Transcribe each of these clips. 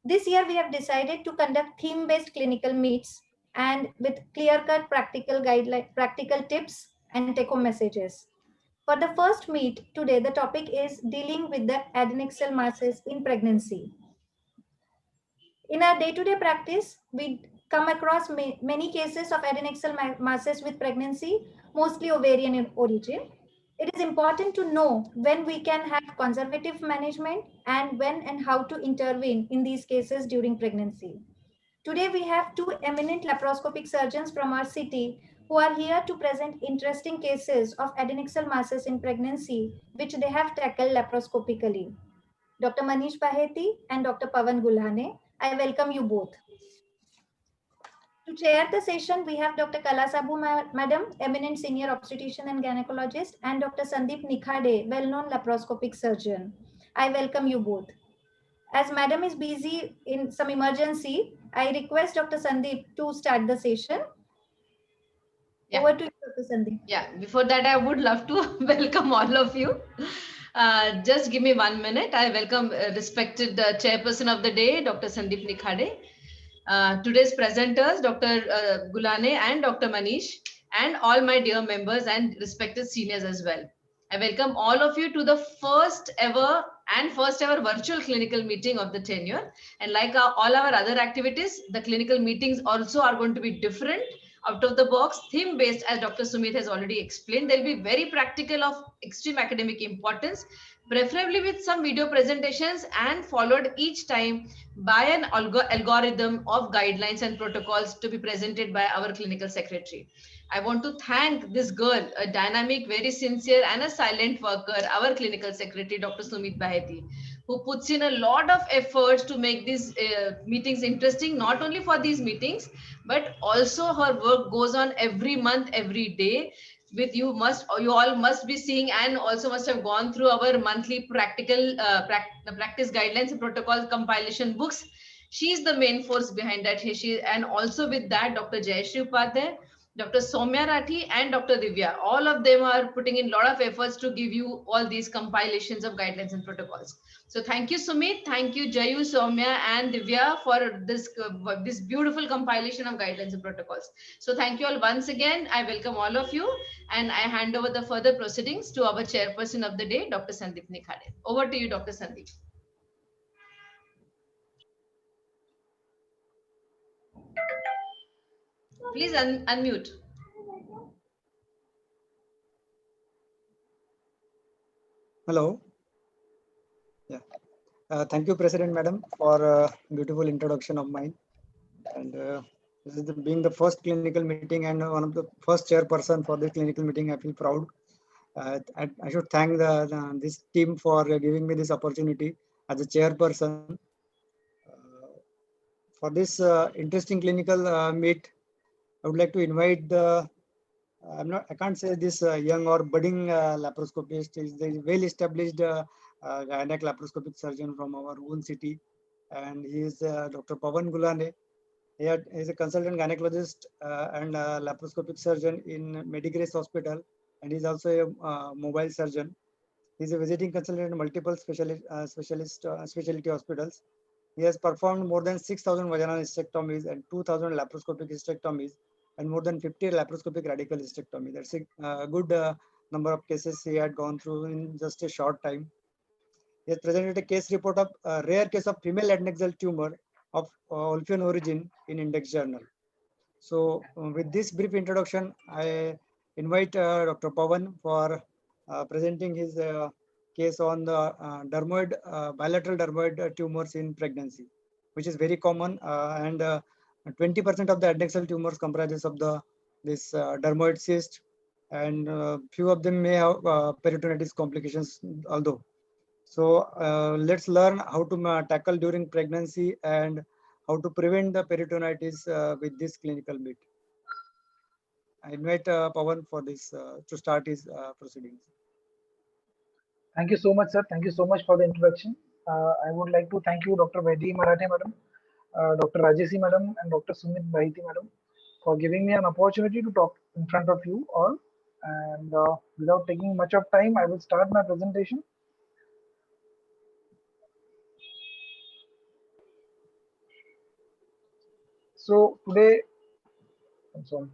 This year, we have decided to conduct theme-based clinical meets and with clear-cut practical guidelines, practical tips and take-home messages. For the first meet today, the topic is dealing with the adnexal masses in pregnancy. In our day-to-day practice, we come across many cases of adnexal masses with pregnancy, mostly ovarian in origin. It is important to know when we can have conservative management and when and how to intervene in these cases during pregnancy. Today, we have two eminent laparoscopic surgeons from our city who are here to present interesting cases of adnexal masses in pregnancy, which they have tackled laparoscopically. Dr. Manish Baheti and Dr. Pavan Gulhane. I welcome you both. To chair the session, we have Dr. Kala Sabu Madam, eminent senior obstetrician and gynecologist, and Dr. Sandeep Nikhade, well-known laparoscopic surgeon. I welcome you both. As Madam is busy in some emergency, I request Dr. Sandeep to start the session. Yeah. Over to you, Dr. Sandeep. Yeah, before that, I would love to welcome all of you. Just give me 1 minute. I welcome respected chairperson of the day, Dr. Sandeep Nikhade. Today's presenters, Dr. Gulane and Dr. Manish, and all my dear members and respected seniors as well. I welcome all of you to the first ever virtual clinical meeting of the tenure. And like all our other activities, the clinical meetings also are going to be different, out of the box, theme based, as Dr. Sumit has already explained. They'll be very practical, of extreme academic importance, preferably with some video presentations, and followed each time by an algorithm of guidelines and protocols to be presented by our clinical secretary. I want to thank this girl, a dynamic, very sincere, and a silent worker, our clinical secretary, Dr. Sumit Baheti, who puts in a lot of efforts to make these meetings interesting, not only for these meetings, but also her work goes on every month, every day. With you all must be seeing and also must have gone through our monthly practice guidelines and protocol compilation books. She is the main force behind that. And also with that, Dr. Jayashree Upadhyay, Dr. Soumya Rathi, and Dr. Divya, all of them are putting in a lot of efforts to give you all these compilations of guidelines and protocols. So thank you, Sumit. Thank you, Jayu, Soumya, and Divya for this beautiful compilation of guidelines and protocols. So thank you all once again. I welcome all of you, and I hand over the further proceedings to our chairperson of the day, Dr. Sandeep Nikhade. Over to you, Dr. Sandeep. Please unmute. Hello. Yeah. Thank you, President Madam, for a beautiful introduction of mine. And this is being the first clinical meeting and one of the first chairperson for this clinical meeting. I feel proud. I should thank this team for giving me this opportunity as a chairperson. For this interesting clinical meet, I would like to invite the I can't say this young or budding laparoscopist. Is the well-established gynec laparoscopic surgeon from our own city, and he is Dr. Pavan Gulhane. He is a consultant gynecologist and laparoscopic surgeon in Medigrace Hospital, and he is also a mobile surgeon. He is a visiting consultant in multiple specialty hospitals. He has performed more than 6,000 vaginal hysterectomies and 2,000 laparoscopic hysterectomies and more than 50 laparoscopic radical hysterectomy. That's a good number of cases he had gone through in just a short time. He has presented a case report of a rare case of female adnexal tumor of Wolffian origin in Index Journal. So with this brief introduction, I invite Dr. Pavan for presenting his case on the bilateral dermoid tumors in pregnancy, which is very common, and 20% of the adnexal tumors comprises of this dermoid cyst, and few of them may have peritonitis complications although. So let's learn how to tackle during pregnancy and how to prevent the peritonitis with this clinical meet. I invite Pavan for this to start his proceedings. Thank you so much, sir. Thank you so much for the introduction. I would like to thank you, Dr. Vaidi Marathe madam, Dr. Rajesi madam, and Dr. Sumit Baheti madam for giving me an opportunity to talk in front of you all. And without taking much of time, I will start my presentation. So today, I'm sorry.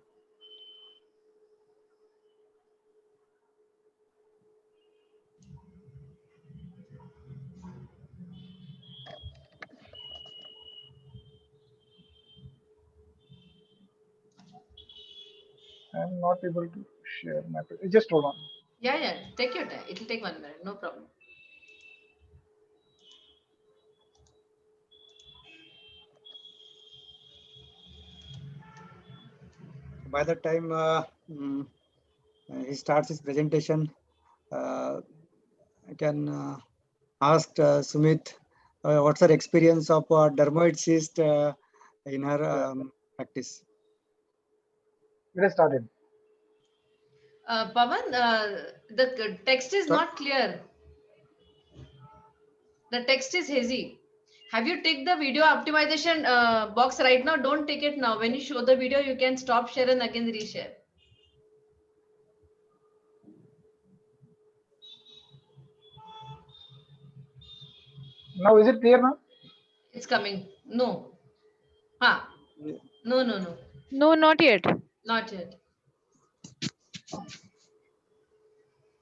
I'm not able to share my. Just hold on. Yeah, yeah. Take your time. It'll take 1 minute. No problem. By the time he starts his presentation, I can ask Sumit what's her experience of dermoid cyst in her practice. It has started. Pawan, the text is Sir? not clear. The text is hazy. Have you ticked the video optimization box right now? Don't tick it now. When you show the video, you can stop share and again reshare. Now is it clear now? It's coming. No. Ha. No, no, no. No, not yet. Not yet.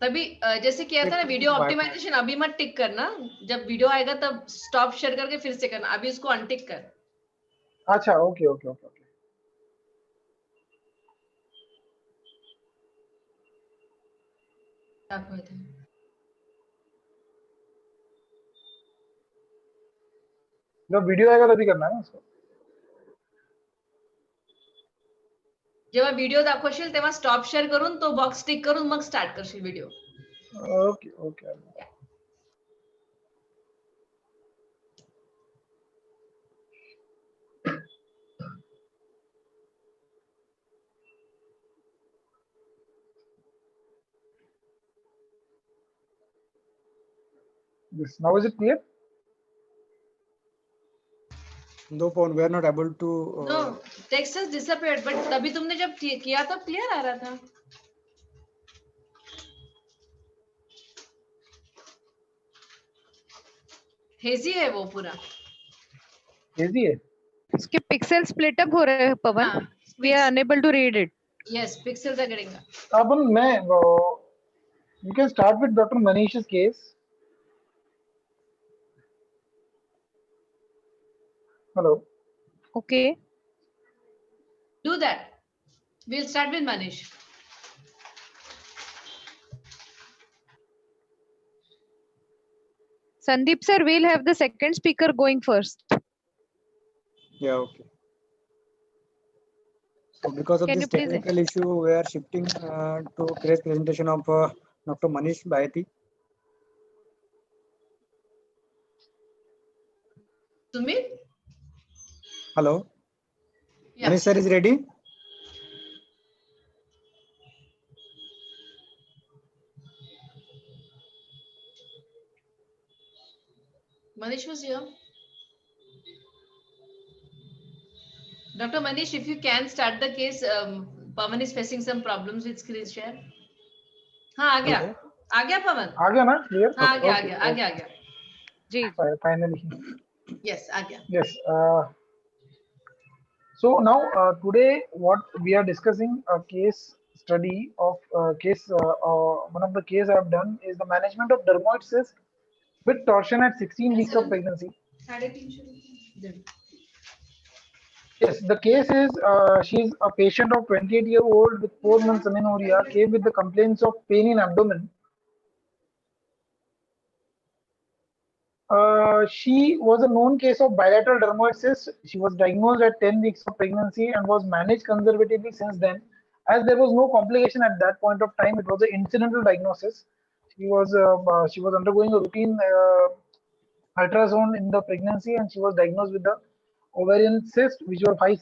तभी जैसे किया था ना video optimisation, अभी मत टिक करना, जब video आएगा तब स्टॉप शेयर करके फिर से करना, अभी उसको अनटिक कर. अच्छा, okay. जब वीडियो आएगा तभी करना है ना उसको. जेव्हा व्हिडिओ दाखवशील तेव्हा स्टॉप शेअर करून तो बॉक्स टिक करून मग स्टार्ट करशील video. Okay. Yes. Now is it clear? No, Pawan, we are not able to. No text has disappeared, but तभी तुमने जब किया तब क्लियर आ रहा था. हेजी है वो पूरा. Easy है. उसके पिक्सल स्प्लिट अप हो रहे हैं पवन. We are unable to read it. Yes, pixels are getting up. Upon you can start with Dr. Manish's case. Hello. Okay. Do that. We'll start with Manish. Sandeep sir, we'll have the second speaker going first. Yeah, okay. So because of Can this you please- technical issue, we are shifting to today's presentation of Dr. Manish Baheti. Sumit? Hello. Yeah. Manish sir is ready? Manish was here. Dr. Manish, if you can start the case, Pawan is facing some problems with screen share. हाँ आ गया. Hello? आ गया पवन. आ गया ना? Clear? हाँ आ गया, Okay, आ गया. जी. Finally. Yes, आ गया. Yes. So now today what we are discussing a case study of one of the case I have done is the management of dermoid cyst with torsion at 16 weeks of pregnancy. Yes, the case is she's a patient of 28-year-old with 4 months amenorrhea, came with the complaints of pain in abdomen. She was a known case of bilateral dermoid cyst. She was diagnosed at 10 weeks of pregnancy and was managed conservatively since then. As there was no complication at that point of time, it was an incidental diagnosis. She was undergoing a routine ultrasound in the pregnancy, and she was diagnosed with the ovarian cyst, which were 5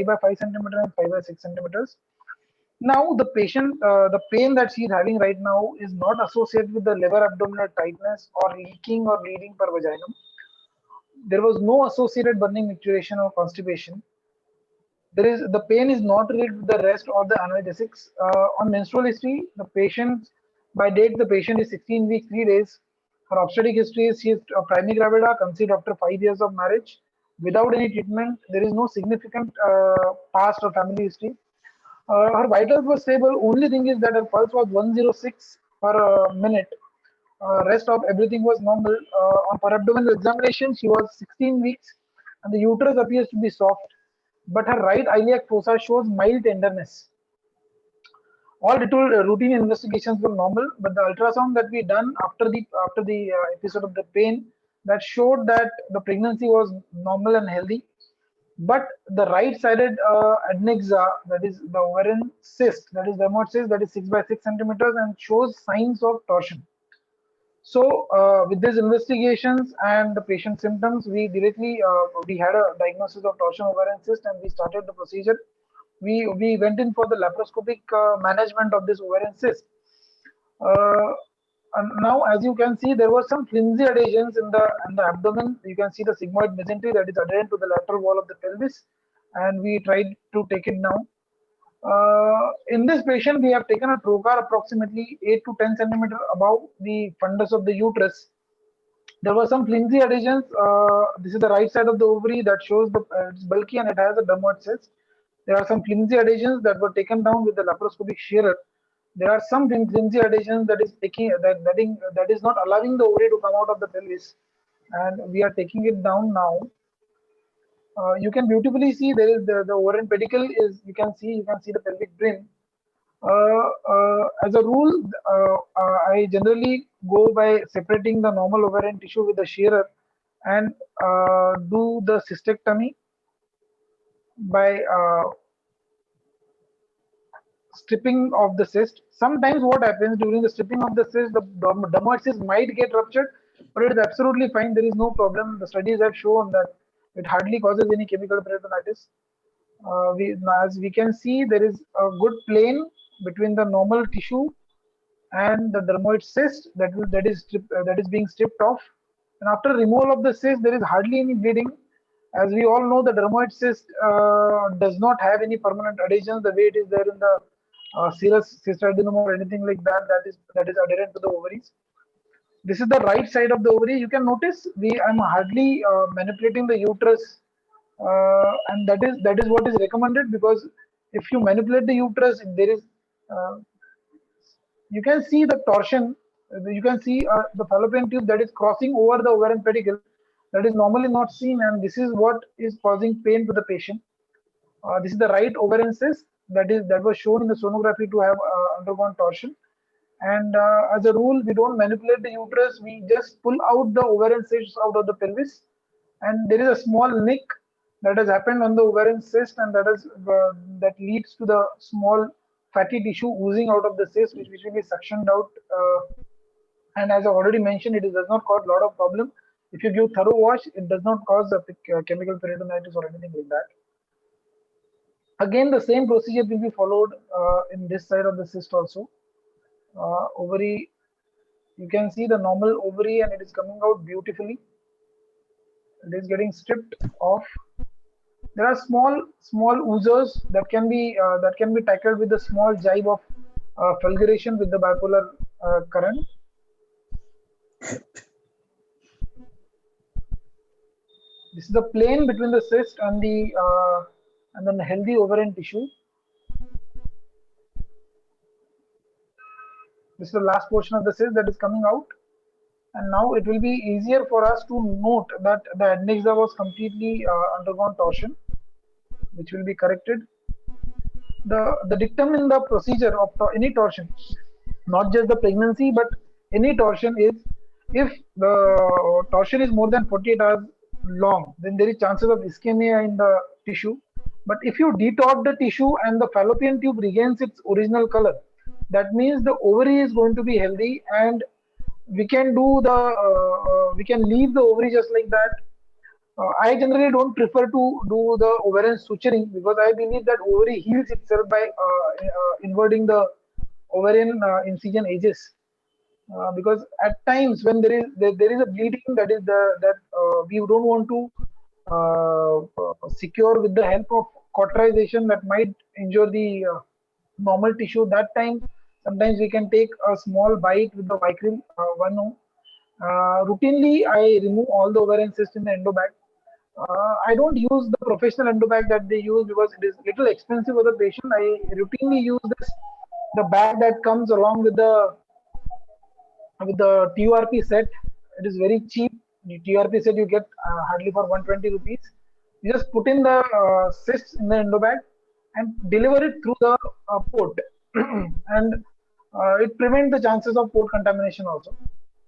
by 5 centimeters and 5 by 6 centimeters. Now the patient, the pain that she is having right now is not associated with the liver abdominal tightness or leaking or bleeding per vaginum. There was no associated burning, micturition or constipation. The pain is not related to the rest or the analgesics. On menstrual history, the patient, by date, the patient is 16 weeks, 3 days. Her obstetric history is she is primigravida, conceived after 5 years of marriage. without any treatment. There is no significant past or family history. Her vitals were stable. Only thing is that her pulse was 106 per minute. Rest of everything was normal. On per abdominal examination, she was 16 weeks, and the uterus appears to be soft, but her right iliac fossa shows mild tenderness. All routine investigations were normal, but the ultrasound that we done after the episode of the pain, that showed that the pregnancy was normal and healthy, but the right-sided adnexa, that is the ovarian cyst, that is dermoid cyst, that is 6 by 6 centimeters and shows signs of torsion. So with these investigations and the patient symptoms, we had a diagnosis of torsion ovarian cyst, and we started the procedure. We went in for the laparoscopic management of this ovarian cyst. Uh, and now, as you can see, there were some flimsy adhesions in the abdomen. You can see the sigmoid mesentery that is adherent to the lateral wall of the pelvis, and we tried to take it down. In this patient, we have taken a trocar approximately 8 to 10 centimeter above the fundus of the uterus. There were some flimsy adhesions. This is the right side of the ovary that shows it's bulky and it has a dermoid cyst. There are some flimsy adhesions that were taken down with the laparoscopic shearer. There are some flimsy adhesions that is not allowing the ovary to come out of the pelvis, and we are taking it down now. You can beautifully see there is the ovarian pedicle is, you can see the pelvic brim. As a rule, I generally go by separating the normal ovarian tissue with the shearer and do the cystectomy by stripping of the cyst. Sometimes what happens during the stripping of the cyst, the dermoid cyst might get ruptured, but it is absolutely fine. There is no problem. The studies have shown that it hardly causes any chemical peritonitis. As we can see, there is a good plane between the normal tissue and the dermoid cyst that is being stripped off. And after removal of the cyst, there is hardly any bleeding. As we all know, the dermoid cyst does not have any permanent adhesions the way it is there in the serous cystadenoma or anything like that. That is adherent to the ovaries. This is the right side of the ovary. You can notice I'm hardly manipulating the uterus, and that is what is recommended, because if you manipulate the uterus, there is you can see the torsion. You can see the fallopian tube that is crossing over the ovarian pedicle, that is normally not seen, and this is what is causing pain to the patient. This is the right ovarian cyst that was shown in the sonography to have undergone torsion. And as a rule, we don't manipulate the uterus. We just pull out the ovarian cyst out of the pelvis, and there is a small nick that has happened on the ovarian cyst, and that leads to the small fatty tissue oozing out of the cyst, which will be suctioned out. And as I already mentioned, it does not cause a lot of problem. If you give thorough wash, it does not cause a chemical peritonitis or anything like that. Again, the same procedure will be followed in this side of the cyst also. Ovary, you can see the normal ovary, and it is coming out beautifully. It is getting stripped off. There are small oozers that can be tackled with a small jibe of fulguration with the bipolar current. This is the plane between the cyst and then the healthy ovarian tissue. This is the last portion of the cyst that is coming out, and now it will be easier for us to note that the adnexa was completely undergone torsion, which will be corrected. The dictum in the procedure of any torsion, not just the pregnancy but any torsion, is if the torsion is more than 48 hours long, then there is chances of ischemia in the tissue. But if you detort the tissue and the fallopian tube regains its original color, that means the ovary is going to be healthy, and we can we can leave the ovary just like that. I generally don't prefer to do the ovarian suturing, because I believe that ovary heals itself by inverting the ovarian incision edges. Because at times when there is a bleeding, that we don't want to secure with the help of cauterization that might injure the normal tissue. That time, sometimes we can take a small bite with the Vicryl 1O. Routinely, I remove all the ovarian cysts in the endobag. I don't use the professional endobag that they use because it is little expensive for the patient. I routinely use the bag that comes along with the TURP set. It is very cheap. The TURP set you get hardly for 120 rupees. You just put in the cysts in the endobag and deliver it through the port, and it prevents the chances of port contamination also.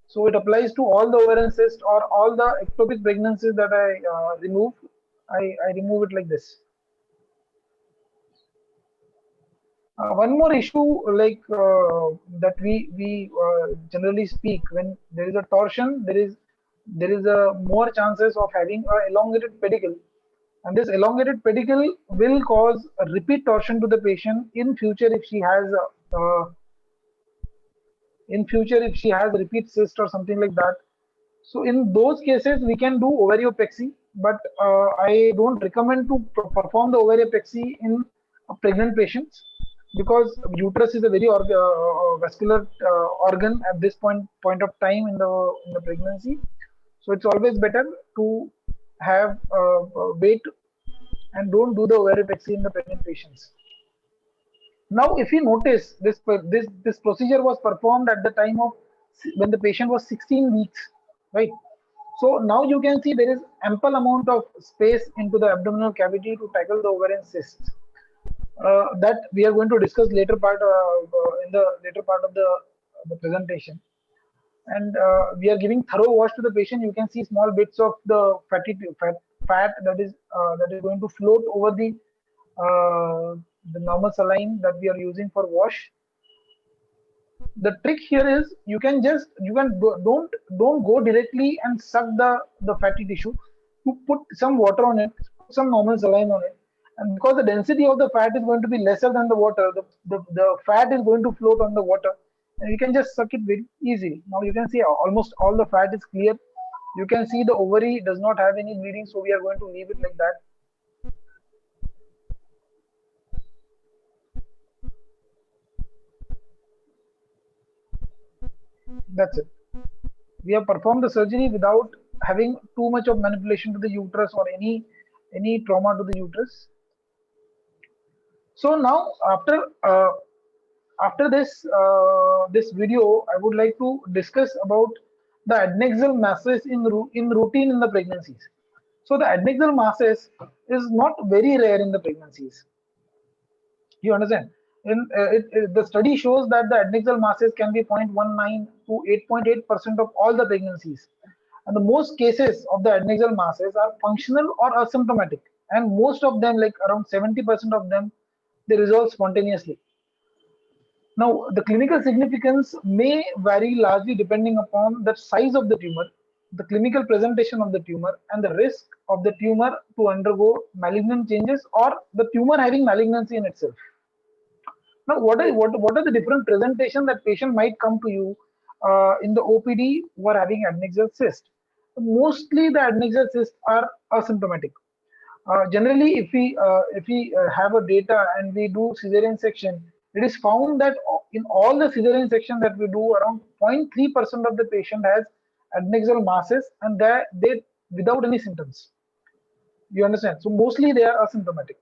So it applies to all the ovarian cysts or all the ectopic pregnancies that I remove. I remove it like this. One more issue that we generally speak, when there is a torsion, there is a more chances of having a elongated pedicle, and this elongated pedicle will cause a repeat torsion to the patient in future if she has repeat cyst or something like that. So in those cases, we can do ovariopexy, but I don't recommend to perform the ovariopexy in pregnant patients because uterus is a very vascular organ at this point of time in the pregnancy. So it's always better to have wait and don't do the ovariopexy in the pregnant patients. Now, if you notice, this procedure was performed at the time of when the patient was 16 weeks, right? So now you can see there is ample amount of space into the abdominal cavity to tackle the ovarian cysts. That we are going to discuss later part in the later part of the presentation. And we are giving thorough wash to the patient. You can see small bits of the fat that is going to float over the normal saline that we are using for wash. The trick here is don't go directly and suck the fatty tissue. You put some water on it, put some normal saline on it, and because the density of the fat is going to be lesser than the water, the fat is going to float on the water, and you can just suck it very easily. Now you can see almost all the fat is clear. You can see the ovary does not have any bleeding, so we are going to leave it like that. That's it. We have performed the surgery without having too much of manipulation to the uterus or any trauma to the uterus. So now after this video, I would like to discuss about the adnexal masses in routine in the pregnancies. So the adnexal masses is not very rare in the pregnancies. You understand? The study shows that the adnexal masses can be 0.19 to 8.8% of all the pregnancies. And the most cases of the adnexal masses are functional or asymptomatic. And most of them, like around 70% of them, they resolve spontaneously. Now, the clinical significance may vary largely depending upon the size of the tumor, the clinical presentation of the tumor, and the risk of the tumor to undergo malignant changes or the tumor having malignancy in itself. Now, what are the different presentations that patient might come to you in the OPD who are having adnexal cyst? Mostly the adnexal cysts are asymptomatic. Generally, if we have a data and we do cesarean section, it is found that in all the cesarean section that we do, around 0.3% of the patient has adnexal masses, and they without any symptoms. You understand? So mostly they are asymptomatic.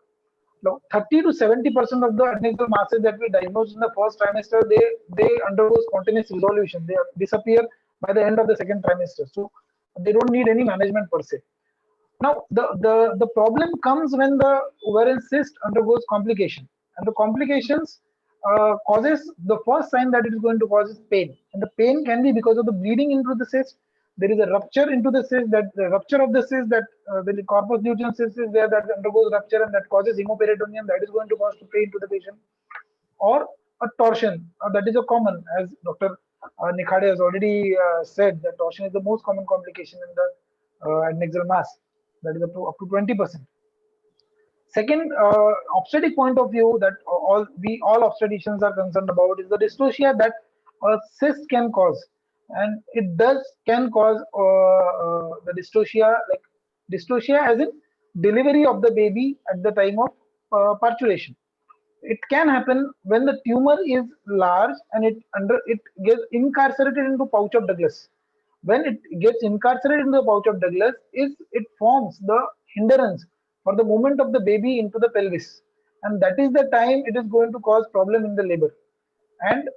Now, 30 to 70% of the adnexal masses that we diagnose in the first trimester, they undergo spontaneous resolution. They disappear by the end of the second trimester. So they don't need any management per se. Now, the problem comes when the ovarian cyst undergoes complication, and the complications causes the first sign that it is going to cause is pain, and the pain can be because of the bleeding into the cyst. There is a rupture into the cyst, that the rupture of the cyst, that the corpus luteum cyst is there, that undergoes rupture and that causes hemoperitoneum, that is going to cause pain to the patient, or a torsion. That is a common, as Dr. Nikhade has already said, that torsion is the most common complication in the adnexal mass. That is up to 20%. Second, obstetric point of view that all obstetricians are concerned about is the dystocia that a cyst can cause, and it can cause the dystocia, like dystocia as in delivery of the baby at the time of parturition. It can happen when the tumor is large and it gets incarcerated into pouch of Douglas. When it gets incarcerated in the pouch of Douglas, it forms the hindrance for the movement of the baby into the pelvis, and that is the time it is going to cause problem in the labor. And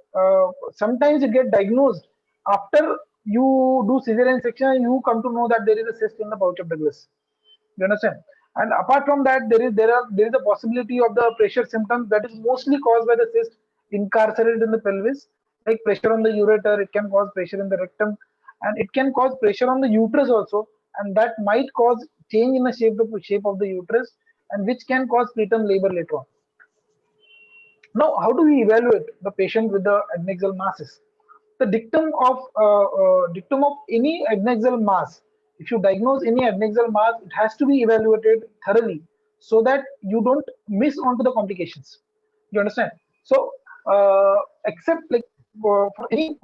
sometimes it get diagnosed after you do cesarean section and you come to know that there is a cyst in the pouch of Douglas. You understand? And apart from that, there is a possibility of the pressure symptoms that is mostly caused by the cyst incarcerated in the pelvis, like pressure on the ureter. It can cause pressure in the rectum, and it can cause pressure on the uterus also, and that might cause change in the shape of the uterus, and which can cause preterm labor later on. Now, how do we evaluate the patient with the adnexal masses? The dictum of any adnexal mass. If you diagnose any adnexal mass, it has to be evaluated thoroughly so that you don't miss onto the complications. You understand? So, except like for any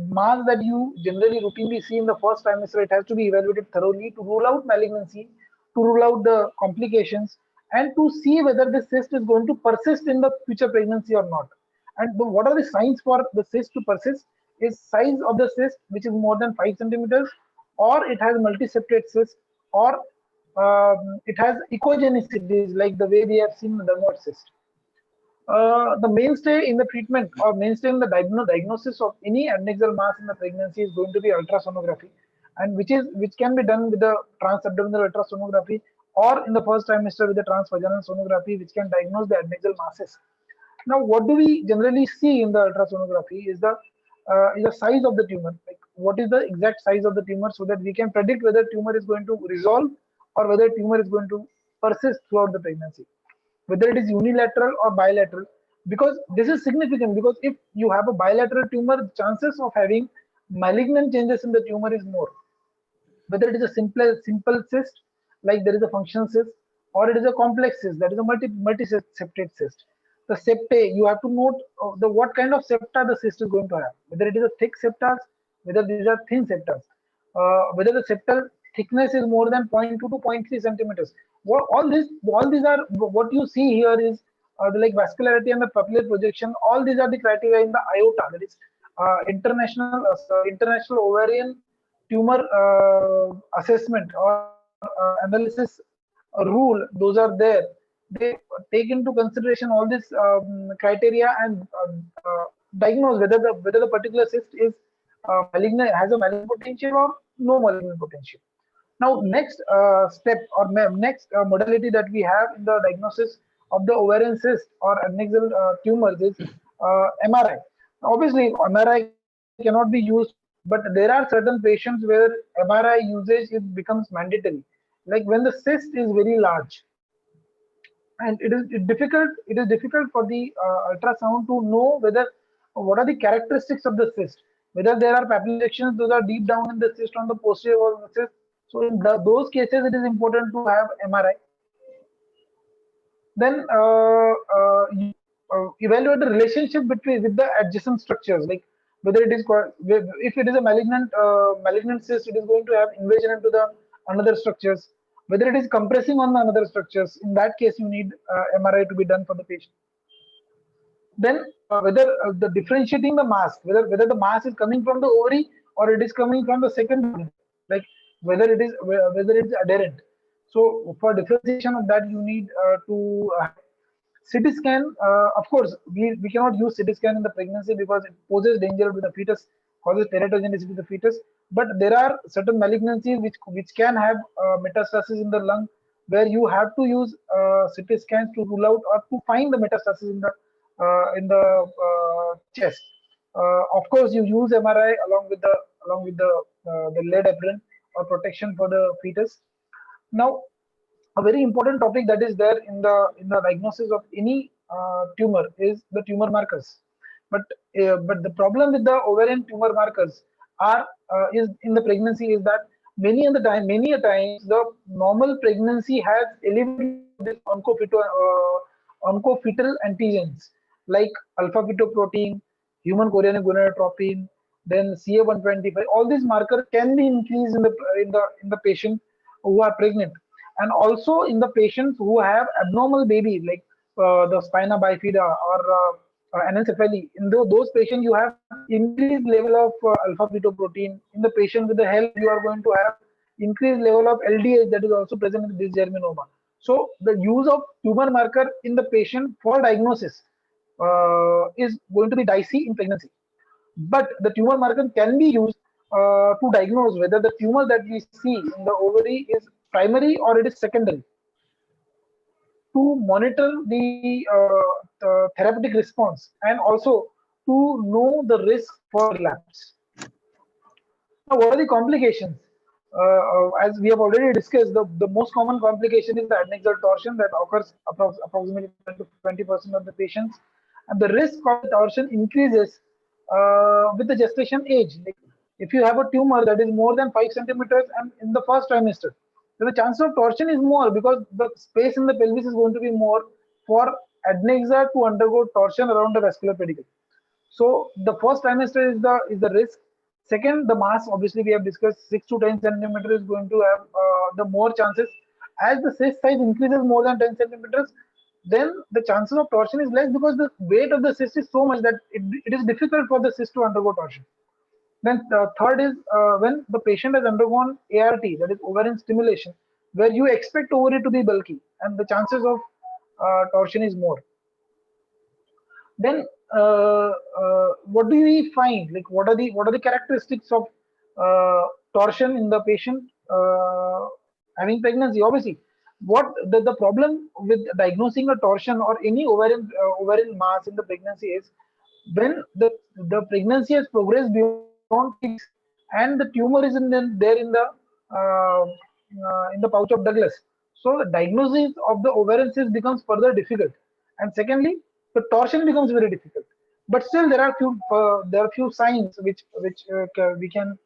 mass that you generally routinely see in the first trimester, it has to be evaluated thoroughly to rule out malignancy, to rule out the complications, and to see whether the cyst is going to persist in the future pregnancy or not. And what are the signs for the cyst to persist? Is size of the cyst which is more than 5 centimeters, or it has multiseptate cyst, or it has echogenicidis like the way we have seen the dermoid cyst. The mainstay in the treatment or mainstay in the diagnosis of any adnexal mass in the pregnancy is going to be ultrasonography, and which can be done with the transabdominal ultrasonography, or in the first trimester with the transvaginal sonography, which can diagnose the adnexal masses. Now, what do we generally see in the ultrasonography is the size of the tumor. Like, what is the exact size of the tumor, so that we can predict whether tumor is going to resolve or whether tumor is going to persist throughout the pregnancy, whether it is unilateral or bilateral. Because this is significant, because if you have a bilateral tumor, chances of having malignant changes in the tumor is more. Whether it is a simple cyst, like there is a functional cyst, or it is a complex cyst, that is a multi-septate cyst. The septae, you have to note the what kind of septa the cyst is going to have. Whether it is a thick septas, whether these are thin septas, whether the septal thickness is more than 0.2 to 0.3 centimeters. All these are what you see here is like vascularity and the papillary projection. All these are the criteria in the IOTA, that is international ovarian tumor assessment or analysis rule. Those are there. They take into consideration all this criteria and diagnose whether the particular cyst is malignant, has a malignant potential or no malignant potential. Now, next step or next modality that we have in the diagnosis of the ovarian cyst or adnexal tumors is MRI. Obviously, MRI cannot be used, but there are certain patients where MRI usage becomes mandatory. Like when the cyst is very large, and it is difficult for the ultrasound to know whether what are the characteristics of the cyst, whether there are papillary, those are deep down in the cyst on the posterior wall of the cyst. So in those cases it is important to have MRI. Then you evaluate the relationship between with the adjacent structures, like whether it is if it is a malignant cyst, it is going to have invasion into the another structures, whether it is compressing on the another structures. In that case, you need MRI to be done for the patient. Then whether the differentiating the mass, whether the mass is coming from the ovary or it is coming from the second, like whether it is adherent. So for differentiation of that, you need to CT scan. Of course, we cannot use CT scan in the pregnancy because it poses danger to the fetus, causes teratogenicity to the fetus. But there are certain malignancies which can have metastasis in the lung, where you have to use CT scans to rule out or to find the metastasis in the chest. Of course, you use MRI along with the lead apron or protection for the fetus. Now, a very important topic that is there in the diagnosis of any tumor is the tumor markers. But the problem with the ovarian tumor markers is in the pregnancy is that many a times the normal pregnancy has elevated this oncofetal antigens like alpha fetoprotein, human chorionic gonadotropin, then CA125. All these markers can be increased in the patient who are pregnant, and also in the patients who have abnormal baby like the spina bifida or anencephaly. In those patients, you have increased level of alpha fetoprotein. In the patient with the HELLP, you are going to have increased level of LDH that is also present in this germinoma. So the use of tumor marker in the patient for diagnosis is going to be dicey in pregnancy. But the tumor marker can be used to diagnose whether the tumor that we see in the ovary is primary or it is secondary, to monitor the therapeutic response and also to know the risk for relapse. Now, what are the complications? As we have already discussed, the most common complication is the adnexal torsion that occurs approximately 10 to 20% of the patients, and the risk of the torsion increases with the gestation age. Like if you have a tumor that is more than 5 centimeters and in the first trimester, then the chance of torsion is more because the space in the pelvis is going to be more for adnexa to undergo torsion around the vascular pedicle. So the first trimester is the risk. Second, the mass, obviously we have discussed 6 to 10 centimeters is going to have the more chances. As the cyst size increases more than 10 centimeters, then the chances of torsion is less because the weight of the cyst is so much that it is difficult for the cyst to undergo torsion. Then third is when the patient has undergone ART, that is ovarian stimulation, where you expect ovary to be bulky and the chances of torsion is more. Then what do we find? Like what are the characteristics of torsion in the patient having pregnancy? Obviously, what the problem with diagnosing a torsion or any ovarian mass in the pregnancy is when the pregnancy has progressed beyond 3 weeks and the tumor is there in the pouch of Douglas. So the diagnosis of the ovarian cyst becomes further difficult, and secondly, the torsion becomes very difficult. But still, there are few signs which we can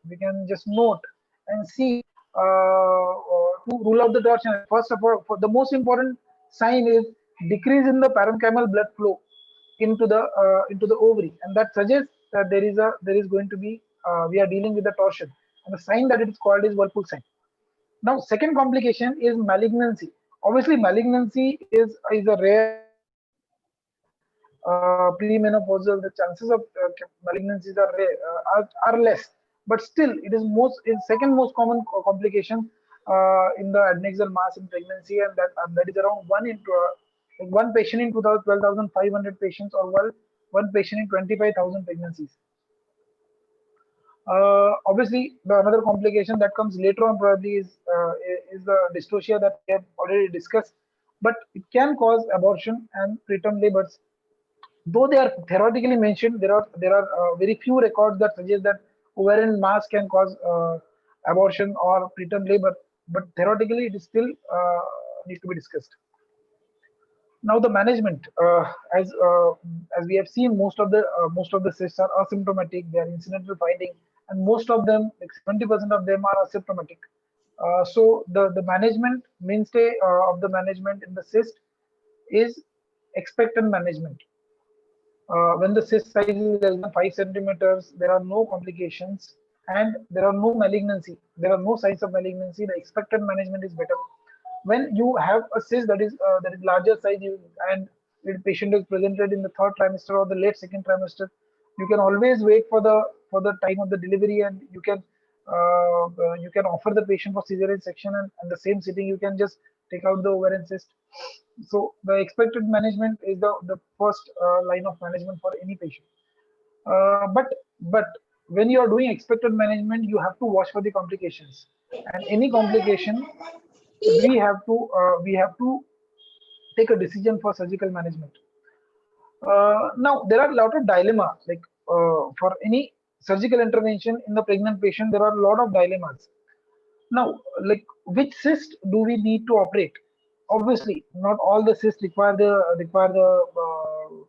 just note and see to rule out the torsion. First of all, the most important sign is decrease in the parenchymal blood flow into the ovary, and that suggests that there is going to be we are dealing with the torsion, and the sign that it is called is Whirlpool sign. Now, second complication is malignancy. Obviously, malignancy is a rare premenopausal. The chances of malignancies are less, but still, it is second most common complication in the adnexal mass in pregnancy, and that is around one patient in 12,500 patients, or one patient in 25,000 pregnancies. Obviously, the another complication that comes later on probably is the dystocia that we have already discussed, but it can cause abortion and preterm labors. Though they are theoretically mentioned, there are very few records that suggest that ovarian mass can cause abortion or preterm labor, but theoretically it is still needs to be discussed. Now the management, as we have seen, most of the cysts are asymptomatic. They are incidental finding, and most of them, like 70% of them, are asymptomatic. So the management mainstay of the management in the cyst is expectant management. When the cyst size is less than 5 centimeters, there are no complications and there are no malignancy. There are no signs of malignancy. The expected management is better. When you have a cyst that is larger size and the patient is presented in the third trimester or the late second trimester, you can always wait for the time of the delivery, and you can offer the patient for cesarean section, and the same sitting you can just take out the ovarian cyst. So the expected management is the first line of management for any patient. But when you are doing expected management, you have to watch for the complications, and any complication we have to take a decision for surgical management. Now there are a lot of dilemma, like for any surgical intervention in the pregnant patient, there are a lot of dilemmas. Now, like which cyst do we need to operate? Obviously, not all the cysts require the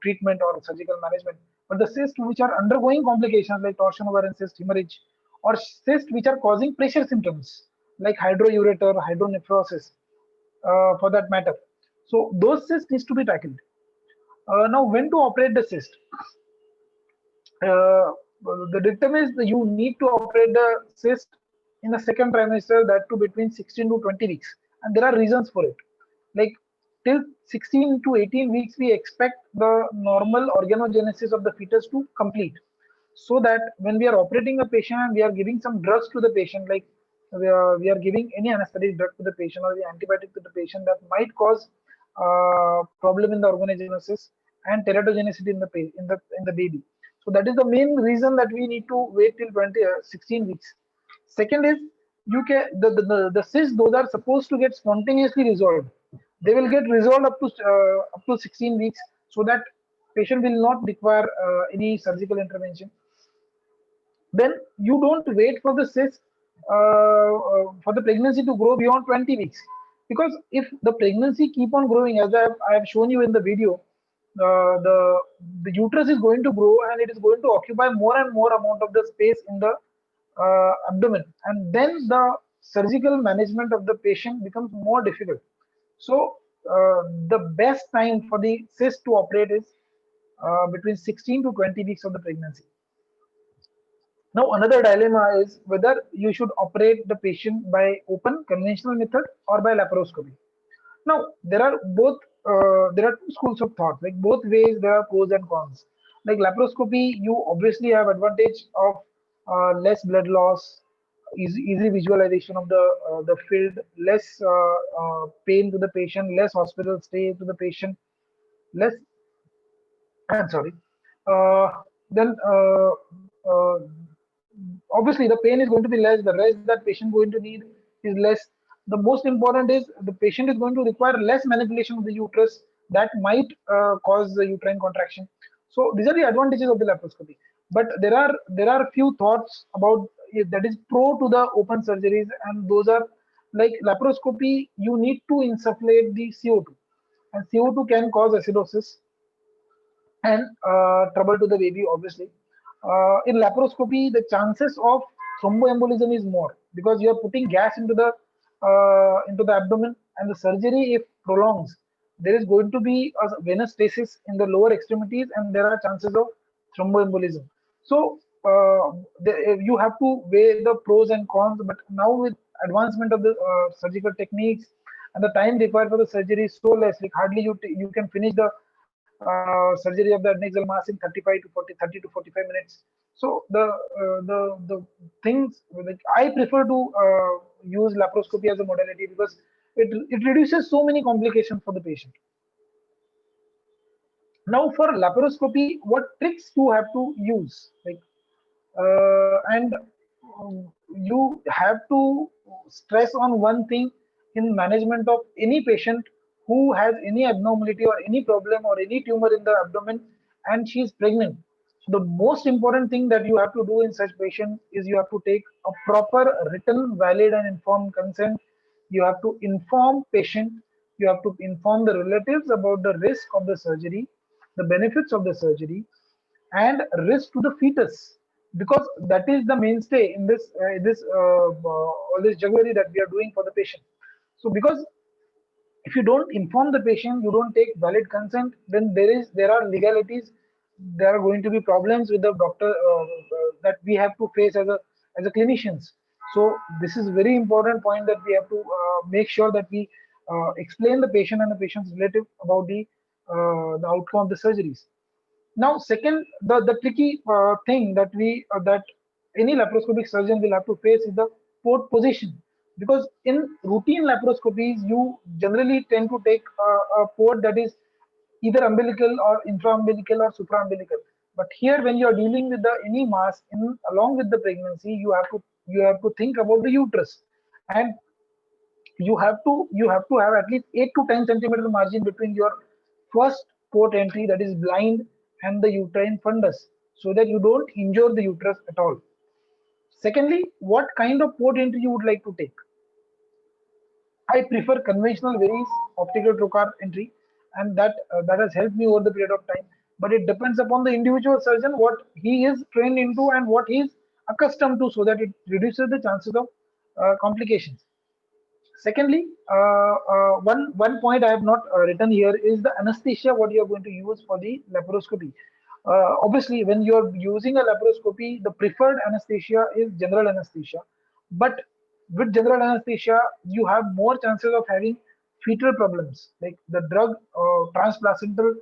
treatment or surgical management, but the cysts which are undergoing complications like torsion, ovarian cyst, hemorrhage, or cysts which are causing pressure symptoms like hydroureter, hydronephrosis, for that matter. So those cysts needs to be tackled. Now, when to operate the cyst? The dictum is that you need to operate the cyst in the second trimester, that to between 16 to 20 weeks, and there are reasons for it. Like till 16 to 18 weeks, we expect the normal organogenesis of the fetus to complete, so that when we are operating a patient and we are giving some drugs to the patient, like we are giving any anesthetic drug to the patient or the antibiotic to the patient that might cause problem in the organogenesis and teratogenicity in the baby. So that is the main reason that we need to wait till 16 weeks. Second is, you can the cysts, those are supposed to get spontaneously resolved. They will get resolved up to 16 weeks, so that patient will not require any surgical intervention. Then you don't wait for the cyst for the pregnancy to grow beyond 20 weeks, because if the pregnancy keep on growing, as I have shown you in the video, the uterus is going to grow and it is going to occupy more and more amount of the space in the abdomen, and then the surgical management of the patient becomes more difficult. So the best time for the cyst to operate is between 16 to 20 weeks of the pregnancy. Now, another dilemma is whether you should operate the patient by open conventional method or by laparoscopy. Now, there are both. There are two schools of thought. Like both ways, there are pros and cons. Like laparoscopy, you obviously have advantage of less blood loss, easy visualization of the field, less pain to the patient, less hospital stay to the patient, less. I'm sorry. Uh, then obviously the pain is going to be less, the rest that patient going to need is less. The most important is the patient is going to require less manipulation of the uterus that might cause the uterine contraction. So these are the advantages of the laparoscopy, but there are a few thoughts about it that is pro to the open surgeries, and those are like laparoscopy, you need to insufflate the CO2, and CO2 can cause acidosis and trouble to the baby, obviously. In laparoscopy, the chances of thromboembolism is more because you are putting gas into the abdomen, and the surgery, if prolongs, there is going to be a venous stasis in the lower extremities, and there are chances of thromboembolism. So you have to weigh the pros and cons. But now with advancement of the surgical techniques and the time required for the surgery is so less, like hardly you can finish the surgery of the adnexal mass in 35 to 40, 30 to 45 minutes. So the things, like I prefer to use laparoscopy as a modality because it reduces so many complications for the patient. Now for laparoscopy, what tricks you have to use? Like and you have to stress on one thing in management of any patient who has any abnormality or any problem or any tumor in the abdomen and she is pregnant. So the most important thing that you have to do in such patient is you have to take a proper written, valid and informed consent. You have to inform patient, you have to inform the relatives about the risk of the surgery, the benefits of the surgery, and risk to the fetus, because that is the mainstay in this all this jugglery that we are doing for the patient. So because if you don't inform the patient, you don't take valid consent, then there are legalities, there are going to be problems with the doctor that we have to face as a clinicians. So this is very important point that we have to make sure that we explain the patient and the patient's relative about the outcome of the surgeries. Now, second, the tricky thing that any laparoscopic surgeon will have to face is the port position, because in routine laparoscopies you generally tend to take a port that is either umbilical or infraumbilical or supraumbilical. But here, when you are dealing with the any mass in along with the pregnancy, you have to think about the uterus, and you have to have at least 8 to 10 centimeter margin between your first port entry, that is blind, and the uterine fundus, so that you don't injure the uterus at all. Secondly, what kind of port entry you would like to take? I prefer conventional Veris optical trocar entry, and that has helped me over the period of time. But it depends upon the individual surgeon what he is trained into and what he is accustomed to, so that it reduces the chances of complications. Secondly, one point I have not written here is the anesthesia what you are going to use for the laparoscopy. Obviously, when you are using a laparoscopy, the preferred anesthesia is general anesthesia. But with general anesthesia, you have more chances of having fetal problems, like the drug transplacental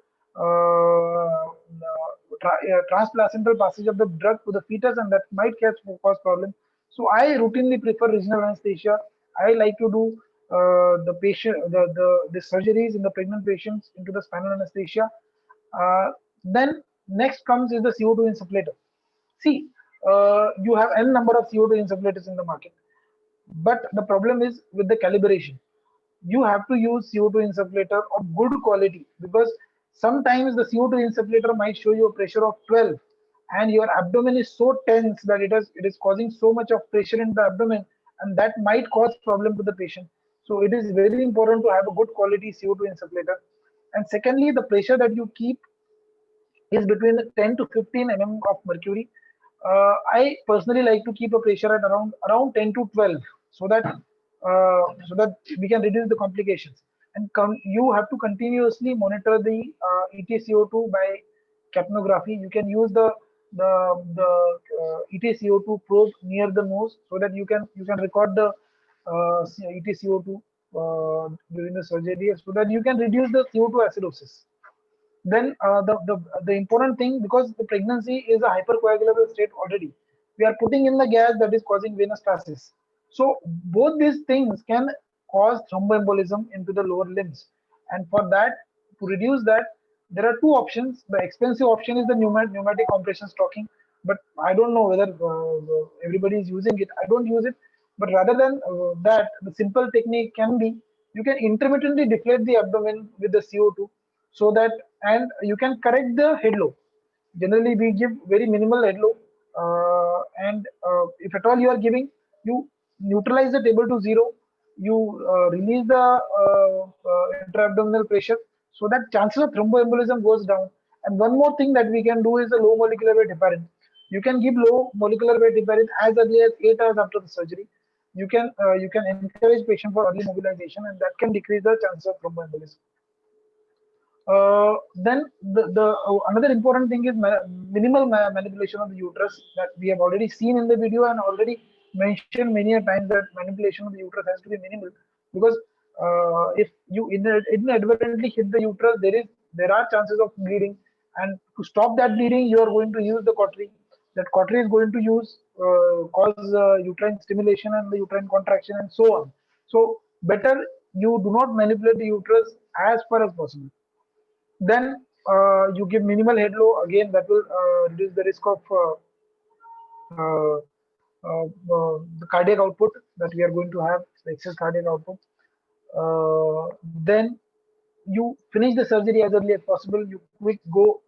transplacental passage of the drug to the fetus, and that might cause problem. So I routinely prefer regional anesthesia. I like to do the patient the surgeries in the pregnant patients into the spinal anesthesia. Then next comes is the CO2 insufflator. See, you have n number of CO2 insufflators in the market, but the problem is with the calibration. You have to use CO2 insufflator of good quality, because sometimes the CO2 insufflator might show you a pressure of 12 and your abdomen is so tense that it is causing so much of pressure in the abdomen, and that might cause problem to the patient. So it is very important to have a good quality CO2 insufflator. And secondly, the pressure that you keep is between the 10 to 15 mm of mercury. I personally like to keep a pressure at around 10 to 12, so that we can reduce the complications. And you have to continuously monitor the EtCO2 by capnography. You can use the EtCO2 probe near the nose, so that you can record the EtCO2 during the surgery, so that you can reduce the CO2 acidosis. Then the important thing, because the pregnancy is a hypercoagulable state already, we are putting in the gas that is causing venous stasis. So both these things can cause thromboembolism into the lower limbs, and for that, to reduce that, there are two options. The expensive option is the pneumatic compression stocking, but I don't know whether everybody is using it. I don't use it, but rather than that, the simple technique can be, you can intermittently deflate the abdomen with the CO2, so that, and you can correct the head low. Generally we give very minimal head low, and if at all you are giving, you neutralize the table to zero, you release the intra-abdominal pressure, so that chances of thromboembolism goes down. And one more thing that we can do is the low molecular weight heparin. You can give low molecular weight heparin as early as 8 hours after the surgery. You can encourage patient for early mobilization, and that can decrease the chance of thromboembolism. Then the another important thing is minimal manipulation of the uterus, that we have already seen in the video and already mentioned many a times, that manipulation of the uterus has to be minimal, because if you inadvertently hit the uterus, there are chances of bleeding, and to stop that bleeding, you are going to use the cautery. That cautery is going to cause uterine stimulation and the uterine contraction and so on. So better you do not manipulate the uterus as far as possible. Then you give minimal head low, again that will reduce the risk of uh, the cardiac output that we are going to have, the excess cardiac output. Then you finish the surgery as early as possible. You quick go,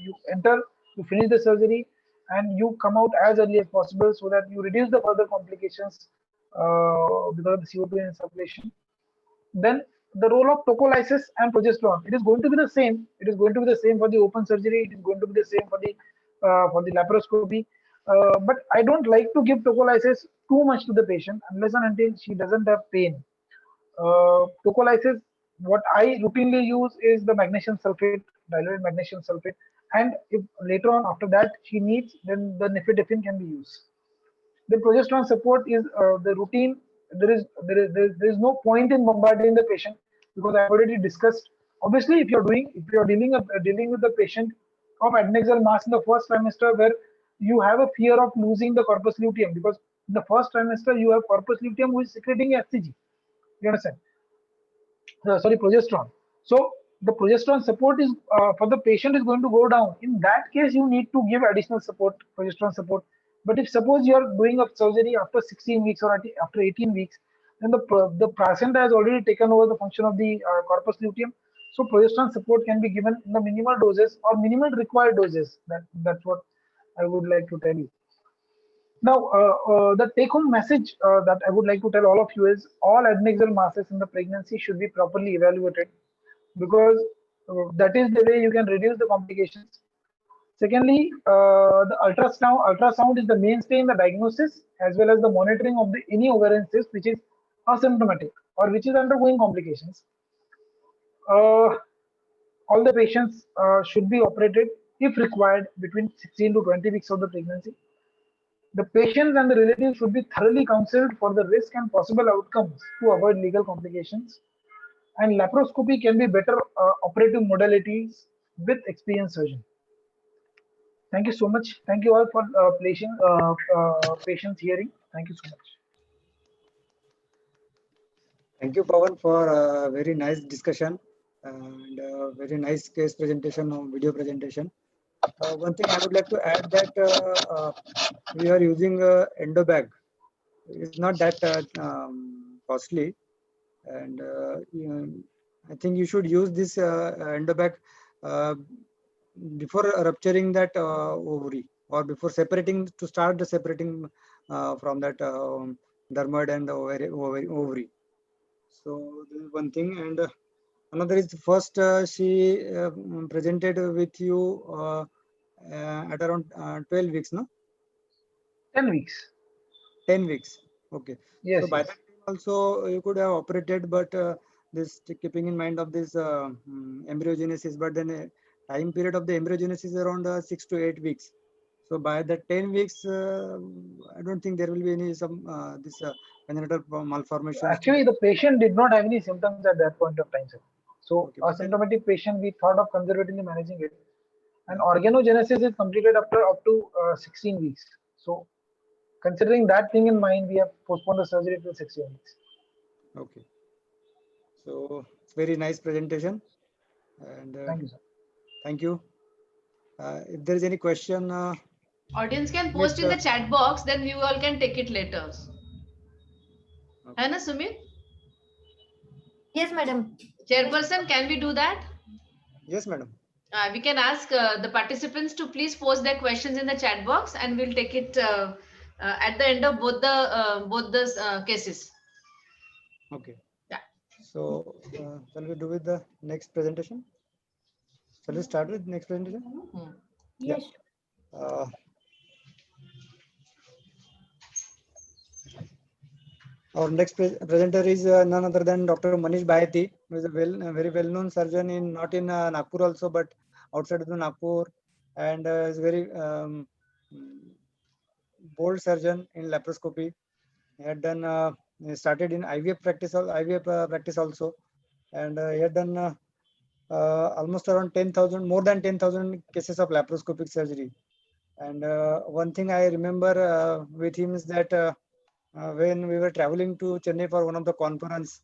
you enter, you finish the surgery, and you come out as early as possible, so that you reduce the further complications because of the CO2 insufflation. Then the role of tocolysis and progesterone, it is going to be the same. It is going to be the same for the open surgery. It is going to be the same for the laparoscopy. But I don't like to give tocolysis too much to the patient unless and until she doesn't have pain. Tocolysis, what I routinely use is the magnesium sulfate, diluted magnesium sulfate, and if later on after that she needs, then the nifedipine can be used. The progesterone support is the routine. There is no point in bombarding the patient, because I already discussed. Obviously, if you're dealing with the patient of adnexal mass in the first trimester, where you have a fear of losing the corpus luteum, because in the first trimester you have corpus luteum who is secreting HCG. You understand? Sorry, progesterone. So the progesterone support is for the patient is going to go down. In that case, you need to give additional support, progesterone support. But if suppose you are doing a surgery after 16 weeks or after 18 weeks, then the placenta has already taken over the function of the corpus luteum. So progesterone support can be given in the minimal doses or minimal required doses. That's what I would like to tell you. Now, the take-home message that I would like to tell all of you is all adnexal masses in the pregnancy should be properly evaluated, because that is the way you can reduce the complications. Secondly, the ultrasound is the mainstay in the diagnosis as well as the monitoring of any ovarian cyst which is asymptomatic or which is undergoing complications. All the patients should be operated if required between 16 to 20 weeks of the pregnancy. The patients and the relatives should be thoroughly counseled for the risk and possible outcomes to avoid legal complications. And laparoscopy can be better operative modalities with experienced surgeon. Thank you so much. Thank you all for patience hearing. Thank you so much. Thank you, Pawan, for a very nice discussion and very nice case presentation or video presentation. One thing I would like to add that we are using endo bag. It's not that costly, and I think you should use this endo bag uh, before rupturing that ovary or before separating to start the separating from that dermoid and the ovary. So this is one thing, and another is first she presented with you at around 12 weeks, no? 10 weeks. 10 weeks. Okay. Yes, So by yes. that time also you could have operated, but this keeping in mind of this embryogenesis, but then time period of the embryogenesis is around 6 to 8 weeks. So by the 10 weeks, I don't think there will be any this congenital malformations. Actually, the patient did not have any symptoms at that point of time, sir. So, Okay, but then, asymptomatic patient, we thought of conservatively managing it. And organogenesis is completed after up to 16 weeks. So, considering that thing in mind, we have postponed the surgery till 16 weeks. okay. So it's very nice presentation, and Thank you, sir. thank you. If there is any question, Audience can post in the chat box, then we all can take it later. Hai na, Sumit? Yes, madam. Chairperson, can we do that? yes, madam. We can ask the participants to please post their questions in the chat box, and we'll take it at the end of both the cases. Okay. Yeah. So shall we do with the next presentation? Shall we start with next presentation? Yes. Yeah. Our next presenter is none other than Dr. Manish Baheti, who is a very well-known surgeon in not in Nagpur also, but outside of the Nagpur, and is very bold surgeon in laparoscopy. He had done he started in IVF practice also, and he had done almost around 10,000, more than 10,000 cases of laparoscopic surgery. And one thing I remember with him is that when we were traveling to Chennai for one of the conference,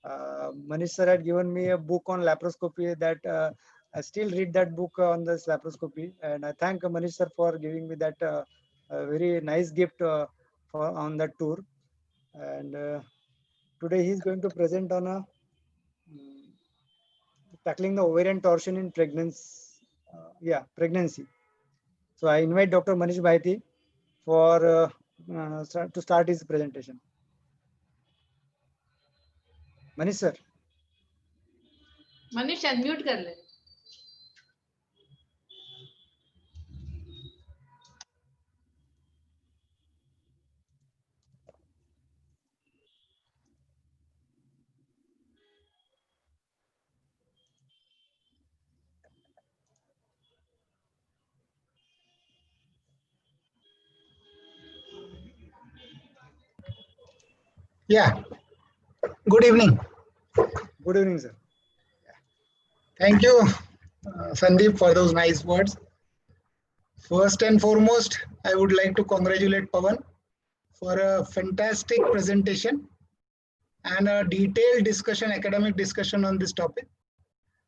Manish sir had given me a book on laparoscopy that I still read that book on this laparoscopy, and I thank Manish sir for giving me that very nice gift for on that tour. And today he is going to present on a tackling the ovarian torsion in pregnancy. Pregnancy. So I invite Dr. Manish Baheti for to start his presentation. Manish sir. Manish, unmute kar le. Yeah. Good evening. Good evening, sir. Thank you, Sandeep, for those nice words. First and foremost, I would like to congratulate Pawan for a fantastic presentation and a detailed discussion, academic discussion on this topic.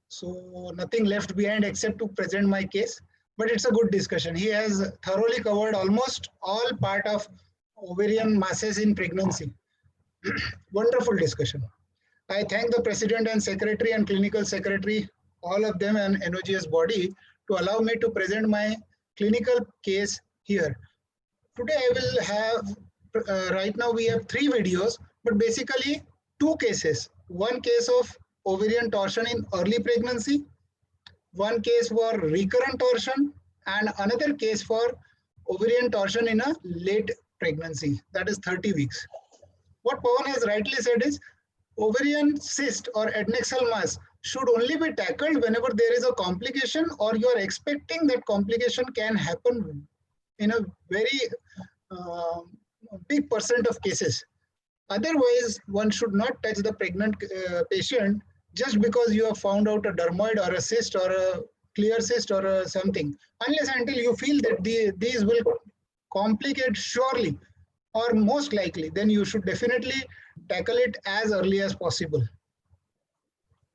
So nothing left behind except to present my case, but it's a good discussion. He has thoroughly covered almost all part of ovarian masses in pregnancy. Wonderful discussion. I thank the President and Secretary and Clinical Secretary, all of them and NOGS body to allow me to present my clinical case here. Today I will have, right now we have 3 videos, but basically 2 cases. One case of ovarian torsion in early pregnancy, one case for recurrent torsion, and another case for ovarian torsion in a late pregnancy, that is 30 weeks. What Pawan has rightly said is, ovarian cyst or adnexal mass should only be tackled whenever there is a complication or you are expecting that complication can happen in a very big percent of cases. Otherwise, one should not touch the pregnant patient just because you have found out a dermoid or a cyst or a clear cyst or something, unless until you feel that these will complicate surely or most likely, then you should definitely tackle it as early as possible.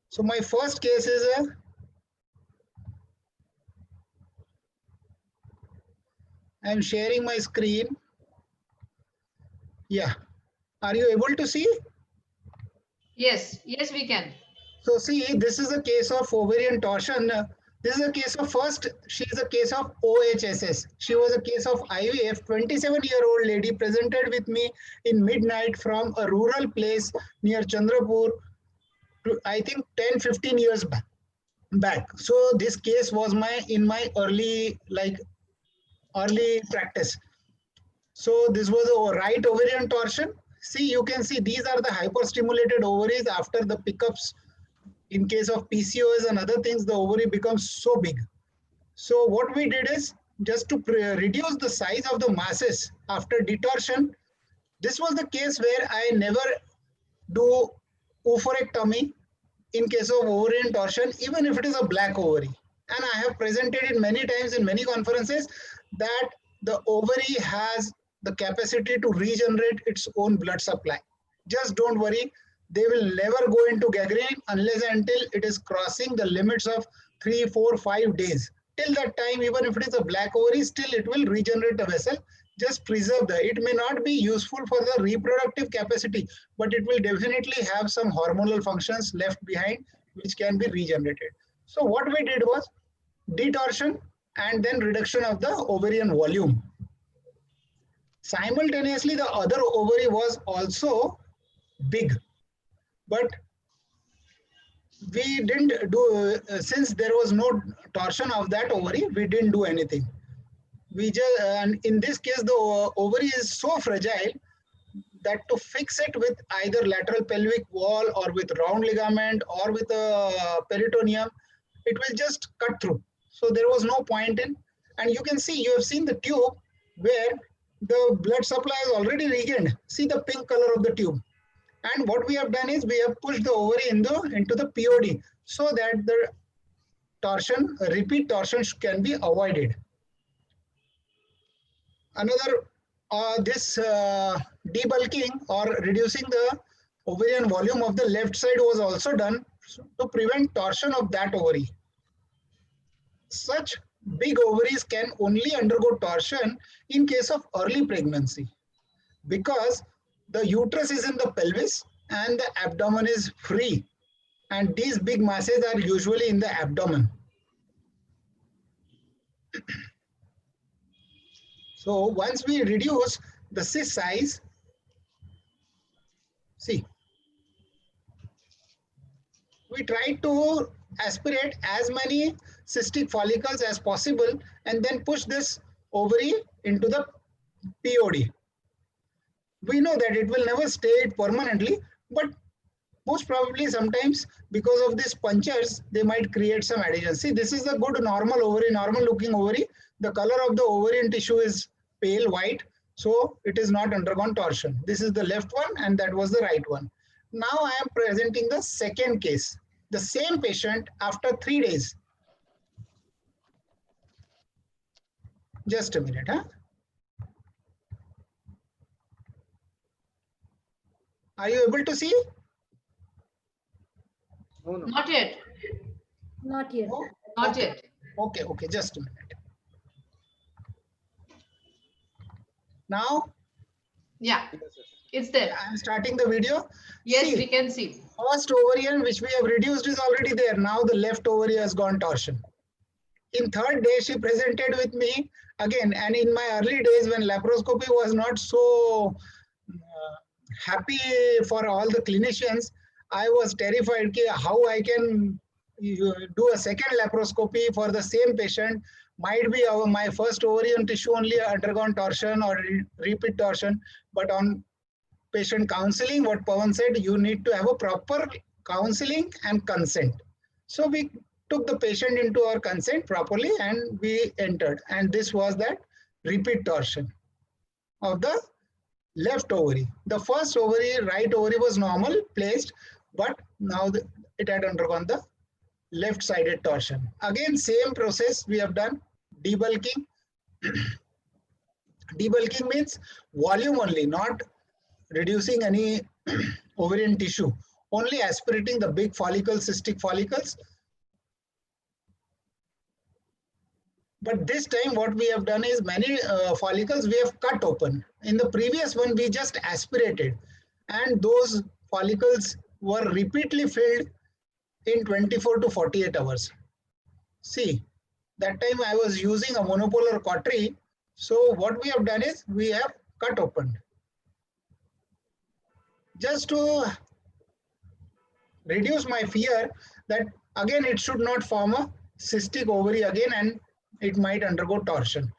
So my first case is I'm sharing my screen. Yeah. Are you able to see? Yes, yes, we can. So see, this is a case of ovarian torsion. This is a case of first, she is a case of OHSS. She was a case of IVF. 27-year-old lady presented with me in midnight from a rural place near Chandrapur, I think 10-15 years back. So this case was in my early practice. So this was a right ovarian torsion. See, you can see these are the hyperstimulated ovaries after the pickups. In case of PCOS and other things, the ovary becomes so big. So what we did is just to reduce the size of the masses after detorsion. This was the case where I never do oophorectomy in case of ovarian torsion, even if it is a black ovary. And I have presented it many times in many conferences that the ovary has the capacity to regenerate its own blood supply. Just don't worry. They will never go into gangrene unless until it is crossing the limits of 3, 4, 5 days. Till that time, even if it is a black ovary, still it will regenerate the vessel. Just preserve that. It may not be useful for the reproductive capacity, but it will definitely have some hormonal functions left behind which can be regenerated. So what we did was detorsion and then reduction of the ovarian volume. Simultaneously, the other ovary was also big, but we didn't do, since there was no torsion of that ovary, we didn't do anything. We just, and in this case, the ovary is so fragile that to fix it with either lateral pelvic wall or with round ligament or with a peritoneum, it will just cut through. So there was no point in, and you can see, you have seen the tube where the blood supply is already regained. See the pink color of the tube. And what we have done is we have pushed the ovary into the POD so that the torsion, repeat torsion can be avoided. Another, this debulking or reducing the ovarian volume of the left side was also done to prevent torsion of that ovary. Such big ovaries can only undergo torsion in case of early pregnancy because the uterus is in the pelvis and the abdomen is free, and these big masses are usually in the abdomen. So once we reduce the cyst size, see, we try to aspirate as many cystic follicles as possible and then push this ovary into the POD. We know that it will never stay permanently, but most probably sometimes because of these punctures, they might create some adhesion. See, this is a good normal ovary, normal looking ovary. The color of the ovarian tissue is pale white, so it is not undergone torsion. This is the left one and that was the right one. Now I am presenting the second case. The same patient after 3 days. Just a minute, huh? Are you able to see? No, no. Not yet. Not yet. No? Not yet. Okay, okay, just a minute. Now, Yeah, it's there. I am starting the video. Yes, See, we can see. first ovarian which we have reduced is already there. Now the left ovary has gone torsion. In third day, she presented with me again, and in my early days when laparoscopy was not so happy for all the clinicians, I was terrified how I can do a second laparoscopy for the same patient. Might be my first ovarian tissue only undergone torsion or repeat torsion, but on patient counseling, what Pawan said, you need to have a proper counseling and consent. So we took the patient into our consent properly and we entered. And this was that repeat torsion of the left ovary. The first ovary, right ovary was normal placed, but now it had undergone the left-sided torsion. Again, same process we have done, debulking. Debulking means volume only, not reducing any ovarian tissue, only aspirating the big follicles, cystic follicles. But this time what we have done is many follicles we have cut open. In the previous one, we just aspirated, and those follicles were repeatedly filled in 24 to 48 hours. See, that time I was using a monopolar cautery. So what we have done is we have cut open. Just to reduce my fear that again it should not form a cystic ovary again and it might undergo torsion.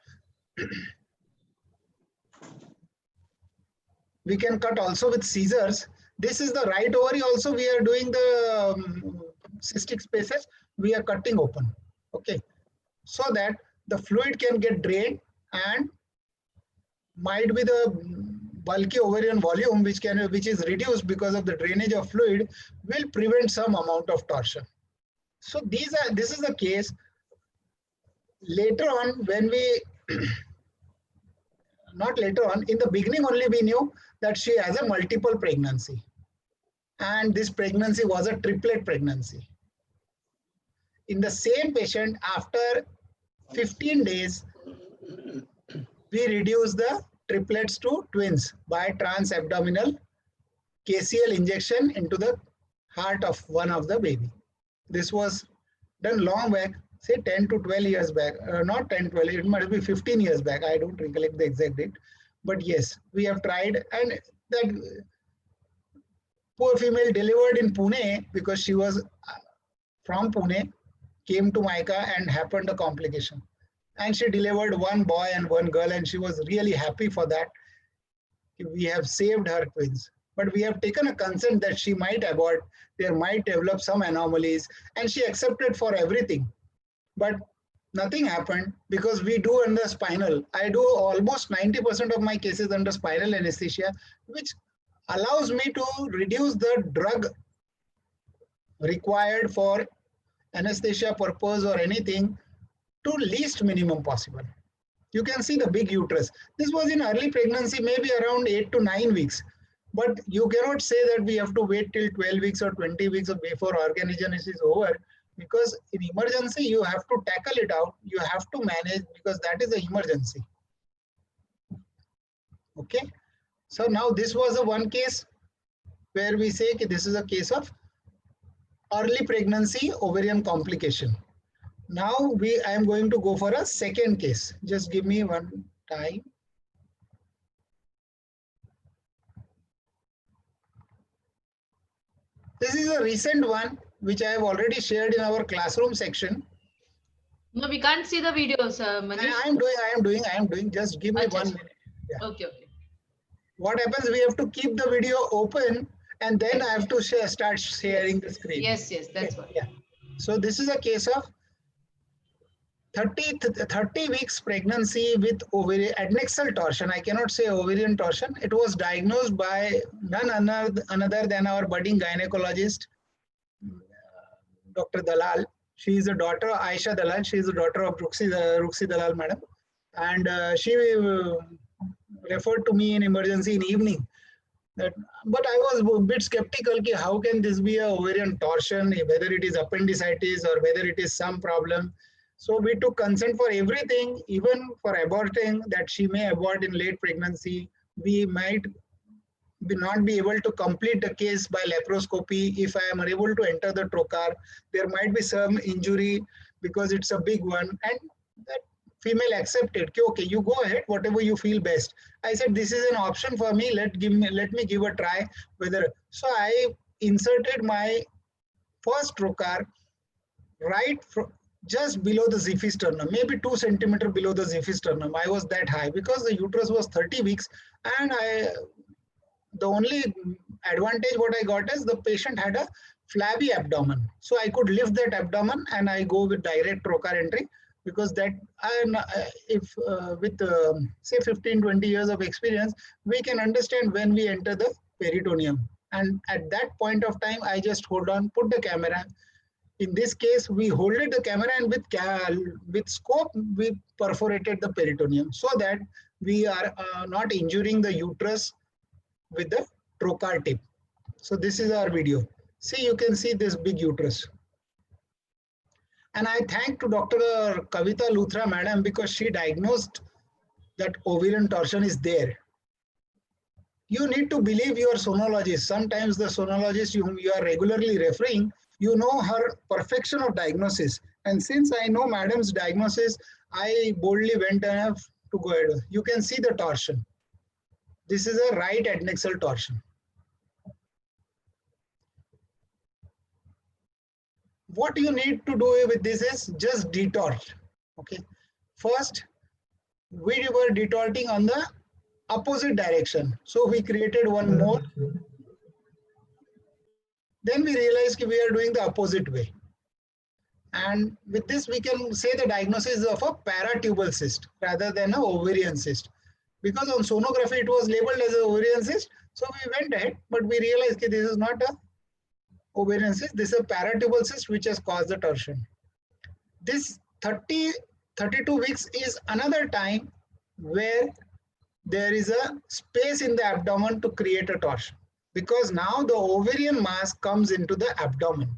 We can cut also with scissors. This is the right ovary also. We are doing the cystic spaces. We are cutting open. Okay. So that the fluid can get drained and might be the bulky ovarian volume which is reduced because of the drainage of fluid will prevent some amount of torsion. So this is the case. Later on, when we not later on, in the beginning only we knew that she has a multiple pregnancy, and this pregnancy was a triplet pregnancy. In the same patient, after 15 days, we reduced the triplets to twins by transabdominal KCL injection into the heart of one of the baby. This was done long back, say 10 to 12 years back, not 10, 12, it might be 15 years back. I don't recollect the exact date, but yes, we have tried, and that poor female delivered in Pune because she was from Pune, came to Maika and happened a complication. And she delivered one boy and one girl, and she was really happy for that. We have saved her twins, but we have taken a consent that she might abort, there might develop some anomalies, and she accepted for everything. But nothing happened because we do under spinal. I do almost 90% of my cases under spinal anesthesia, which allows me to reduce the drug required for anesthesia purpose or anything to least minimum possible. You can see the big uterus. This was in early pregnancy, maybe around 8 to 9 weeks. But you cannot say that we have to wait till 12 weeks or 20 weeks before organogenesis is over, because in emergency, you have to tackle it out. You have to manage because that is an emergency. Okay. So now this was a one case where we say this is a case of early pregnancy ovarian complication. Now I am going to go for a second case. Just give me one time. This is a recent one which I have already shared in our classroom section. No, we can't see the videos, Manish. I am doing. Just give me 1 minute. Yeah. Okay. What happens? We have to keep the video open, and then I have to start sharing the screen. Yes, that's what. Yeah. So this is a case of 30 weeks pregnancy with ovarian adnexal torsion. I cannot say ovarian torsion. It was diagnosed by none other than our budding gynecologist, Dr. Dalal. She is a daughter, Aisha Dalal. She is a daughter of Ruxi Dalal madam. And she referred to me in emergency in evening. But I was a bit skeptical, how can this be a ovarian torsion, whether it is appendicitis or whether it is some problem. So we took consent for everything, even for aborting, that she may abort in late pregnancy. We might not be able to complete the case by laparoscopy. If I am unable to enter the trocar, there might be some injury because it's a big one. And that female accepted, okay, you go ahead, whatever you feel best. I said, this is an option for me. Let me give a try. So I inserted my first trocar right just below the xiphisternum, maybe 2 centimeters below the xiphisternum. I was that high because the uterus was 30 weeks, and the only advantage what I got is the patient had a flabby abdomen. So I could lift that abdomen and I go with direct trocar entry, because that with say 15-20 years of experience, we can understand when we enter the peritoneum. And at that point of time, I just hold on, put the camera. In this case, we holded the camera and with scope, we perforated the peritoneum so that we are not injuring the uterus with the trocar tip. So this is our video. See, you can see this big uterus. And I thank to Dr. Kavita Luthra madam because she diagnosed that ovarian torsion is there. You need to believe your sonologist. Sometimes the sonologist whom you are regularly referring, you know her perfection of diagnosis. And since I know madam's diagnosis, I boldly went enough to go ahead. You can see the torsion. This is a right adnexal torsion. What you need to do with this is just detort. Okay. First, we were detorting on the opposite direction. So we created one more. Then we realized we are doing the opposite way. And with this, we can say the diagnosis of a paratubal cyst rather than an ovarian cyst. Because on sonography, it was labeled as an ovarian cyst. So we went ahead, but we realized that this is not a ovarian cyst. This is a paratubal cyst which has caused the torsion. This 32 weeks is another time where there is a space in the abdomen to create a torsion, because now the ovarian mass comes into the abdomen.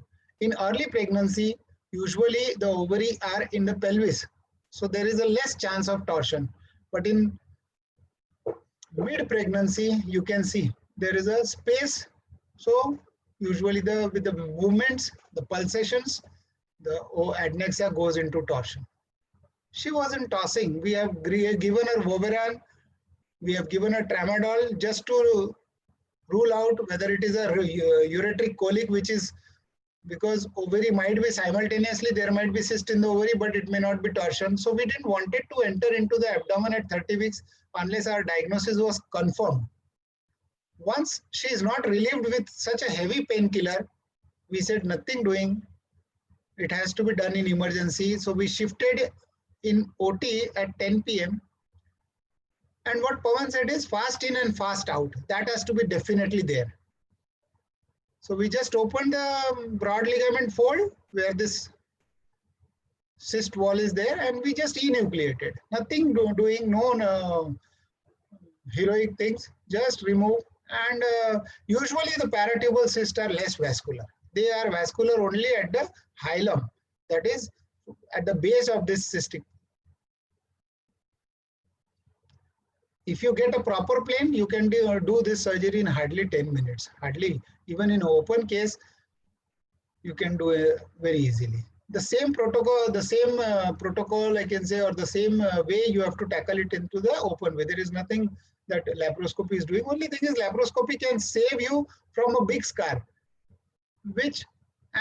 In early pregnancy, usually the ovary are in the pelvis, so there is a less chance of torsion. But in mid-pregnancy, you can see there is a space. So usually with the movements, the pulsations, the adnexia goes into torsion. She wasn't tossing. We have given her Voveran, we have given her Tramadol just to rule out whether it is a ureteric colic, which is because ovary might be simultaneously, there might be cyst in the ovary, but it may not be torsion. So we didn't want it to enter into the abdomen at 30 weeks unless our diagnosis was confirmed. Once she is not relieved with such a heavy painkiller, we said nothing doing. It has to be done in emergency. So we shifted in OT at 10 p.m. And what Pawan said is fast in and fast out. That has to be definitely there. So we just opened the broad ligament fold where this cyst wall is there, and we just enucleated. Nothing doing, no heroic things, just remove. And usually the paratubal cysts are less vascular. They are vascular only at the hilum, that is at the base of this cystic. If you get a proper plane, you can do this surgery in hardly 10 minutes. Hardly, even in open case, you can do it very easily. The same protocol, I can say, or the same way you have to tackle it into the open way. There is nothing that laparoscopy is doing. Only thing is laparoscopy can save you from a big scar,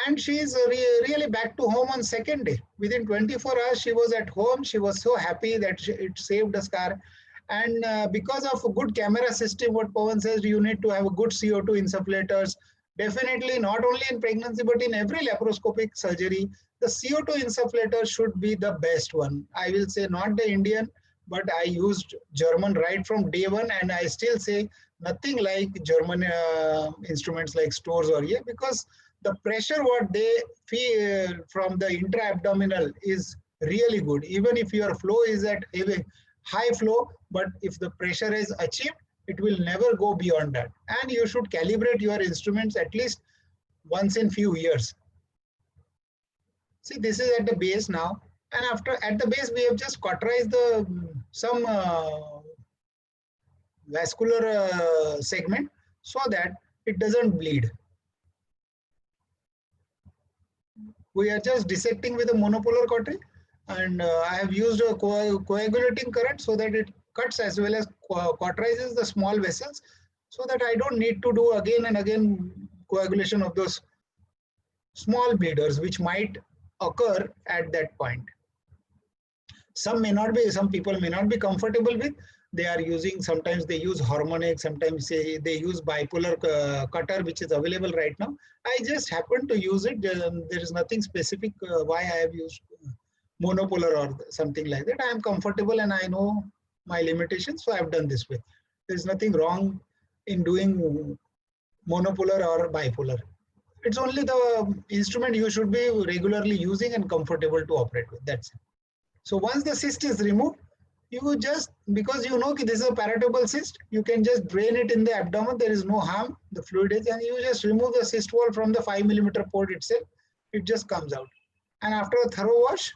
and she is really back to home on second day. Within 24 hours, she was at home. She was so happy that it saved the scar. And because of a good camera system, what Pawan says, you need to have a good CO2 insufflators. Definitely not only in pregnancy, but in every laparoscopic surgery, the CO2 insufflator should be the best one. I will say not the Indian, but I used German right from day one, and I still say nothing like German instruments like Storz or yeah, because the pressure what they feel from the intra-abdominal is really good. Even if your flow is at high flow, but if the pressure is achieved, it will never go beyond that. And you should calibrate your instruments at least once in few years. See, this is at the base now. And at the base, we have just cauterized some vascular segment so that it doesn't bleed. We are just dissecting with a monopolar cautery, and I have used a coagulating current so that it cuts as well as cauterizes the small vessels, so that I don't need to do again and again coagulation of those small bleeders which might occur at that point. Some people may not be comfortable with. They are using, sometimes they use harmonic, sometimes they use bipolar cutter, which is available right now. I just happen to use it. There is nothing specific why I have used monopolar or something like that. I am comfortable and I know my limitations, so I have done this way. There is nothing wrong in doing monopolar or bipolar. It's only the instrument you should be regularly using and comfortable to operate with. That's it. So once the cyst is removed, you just, because you know this is a paratubal cyst, you can just drain it in the abdomen. There is no harm. The fluid is, and you just remove the cyst wall from the 5mm port itself. It just comes out. And after a thorough wash,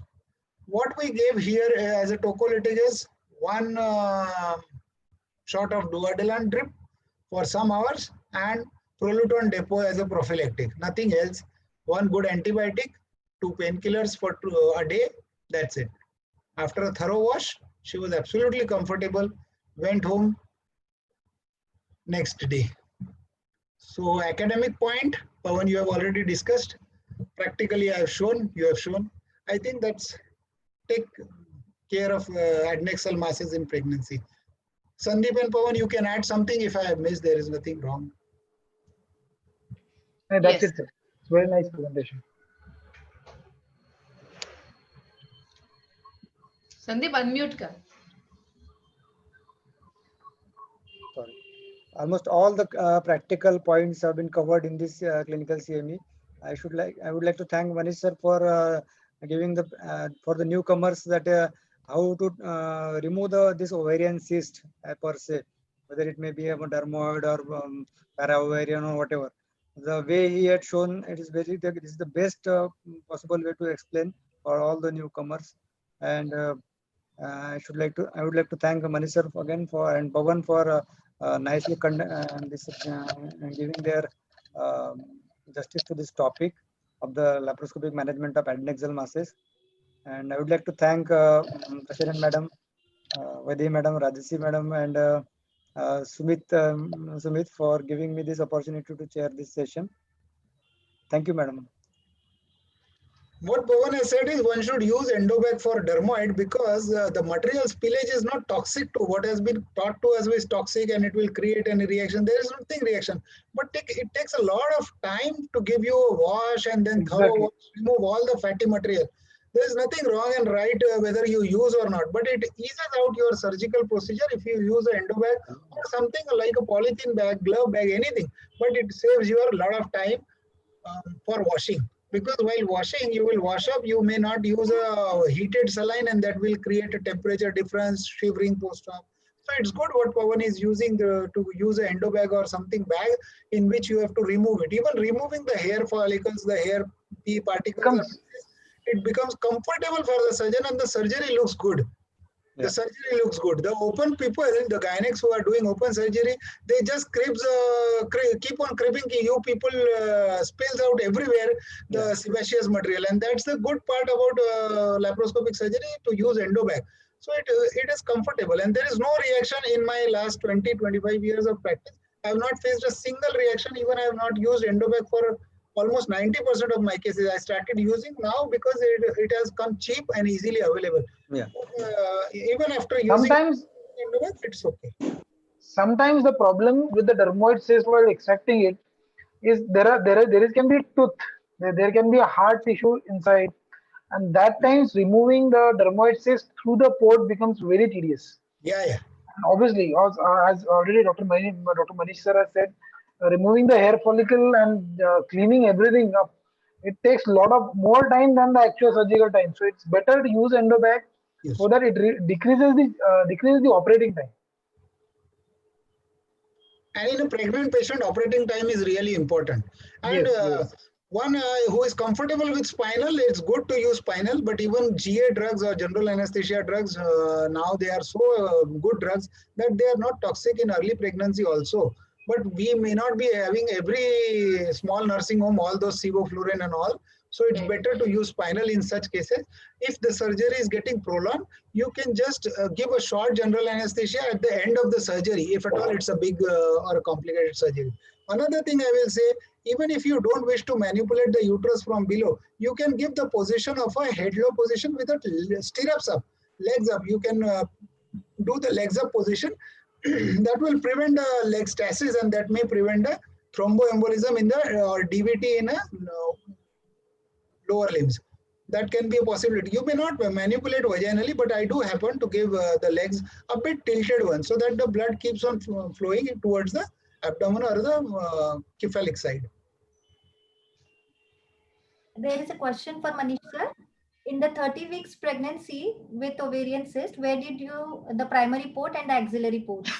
what we gave here as a tocolytic is one shot of duodelan drip for some hours and Proluton depot as a prophylactic. Nothing else. One good antibiotic, 2 painkillers for a day. That's it. After a thorough wash, she was absolutely comfortable, went home next day. So academic point, Pawan, you have already discussed. Practically, I have shown, you have shown. I think that's take care of adnexal masses in pregnancy. Sandeep and Pawan, you can add something. If I have missed, there is nothing wrong. That's Yes. it, sir. It's very nice presentation. Sandeep, unmute ka. Sorry. Almost all the practical points have been covered in this clinical CME. I would like to thank Manish sir for giving for the newcomers that how to remove this ovarian cyst per se, whether it may be a dermoid or para-ovarian or whatever. The way he had shown, it is the best possible way to explain for all the newcomers. And I would like to thank Manish sir again and Pawan for nicely giving their justice to this topic of the laparoscopic management of adnexal masses. And I would like to thank President Madam, Vaidhi Madam, Rajasi Madam, and Sumit for giving me this opportunity to chair this session. Thank you, Madam. What Pawan has said is one should use endobag for dermoid because the material spillage is not toxic to what has been taught to us is toxic and it will create any reaction. There is nothing reaction, but it takes a lot of time to give you a wash and then thorough wash, remove all the fatty material. There is nothing wrong and right whether you use or not, but it eases out your surgical procedure if you use an endobag or something like a polythene bag, glove bag, anything, but it saves you a lot of time for washing. Because while washing, you will wash up, you may not use a heated saline and that will create a temperature difference, shivering post-op. So it's good what Pawan is using to use an endobag or something bag in which you have to remove it. Even removing the hair follicles, the hair pee particles, it becomes comfortable for the surgeon and the surgery looks good. Yeah. The surgery looks good. The open people, the gynecologists who are doing open surgery, they just keep on cribbing. You people spills out everywhere the sebaceous material, and that's the good part about laparoscopic surgery to use endobag. So it is comfortable, and there is no reaction in my last 20-25 years of practice. I have not faced a single reaction. Even I have not used endobag for almost 90% of my cases. I started using now because it has come cheap and easily available. Yeah. Even after using endobag, it's okay. Sometimes the problem with the dermoid cyst while extracting it is there can be tooth, there can be a hard tissue inside, and that times removing the dermoid cyst through the port becomes very tedious. Yeah. And obviously, as already Dr. Manish sir has said, removing the hair follicle and cleaning everything up, it takes a lot of more time than the actual surgical time. So it's better to use endobag so that it decreases the operating time. And in a pregnant patient, operating time is really important. And one who is comfortable with spinal, it's good to use spinal, but even GA drugs or general anesthesia drugs, now they are so good drugs that they are not toxic in early pregnancy also. But we may not be having every small nursing home, all those sevoflurane and all. So it's better to use spinal in such cases. If the surgery is getting prolonged, you can just give a short general anesthesia at the end of the surgery, if at all it's a big or a complicated surgery. Another thing I will say, even if you don't wish to manipulate the uterus from below, you can give the position of a head-low position with the stirrups up, legs up. You can do the legs up position. That will prevent leg stasis and that may prevent a thromboembolism in the or DVT in a lower limbs. That can be a possibility. You may not manipulate vaginally, but I do happen to give the legs a bit tilted one so that the blood keeps on flowing towards the abdomen or the cephalic side. there is a question for Manish sir. In the 30 weeks pregnancy with ovarian cyst, where did you the primary port and the axillary ports?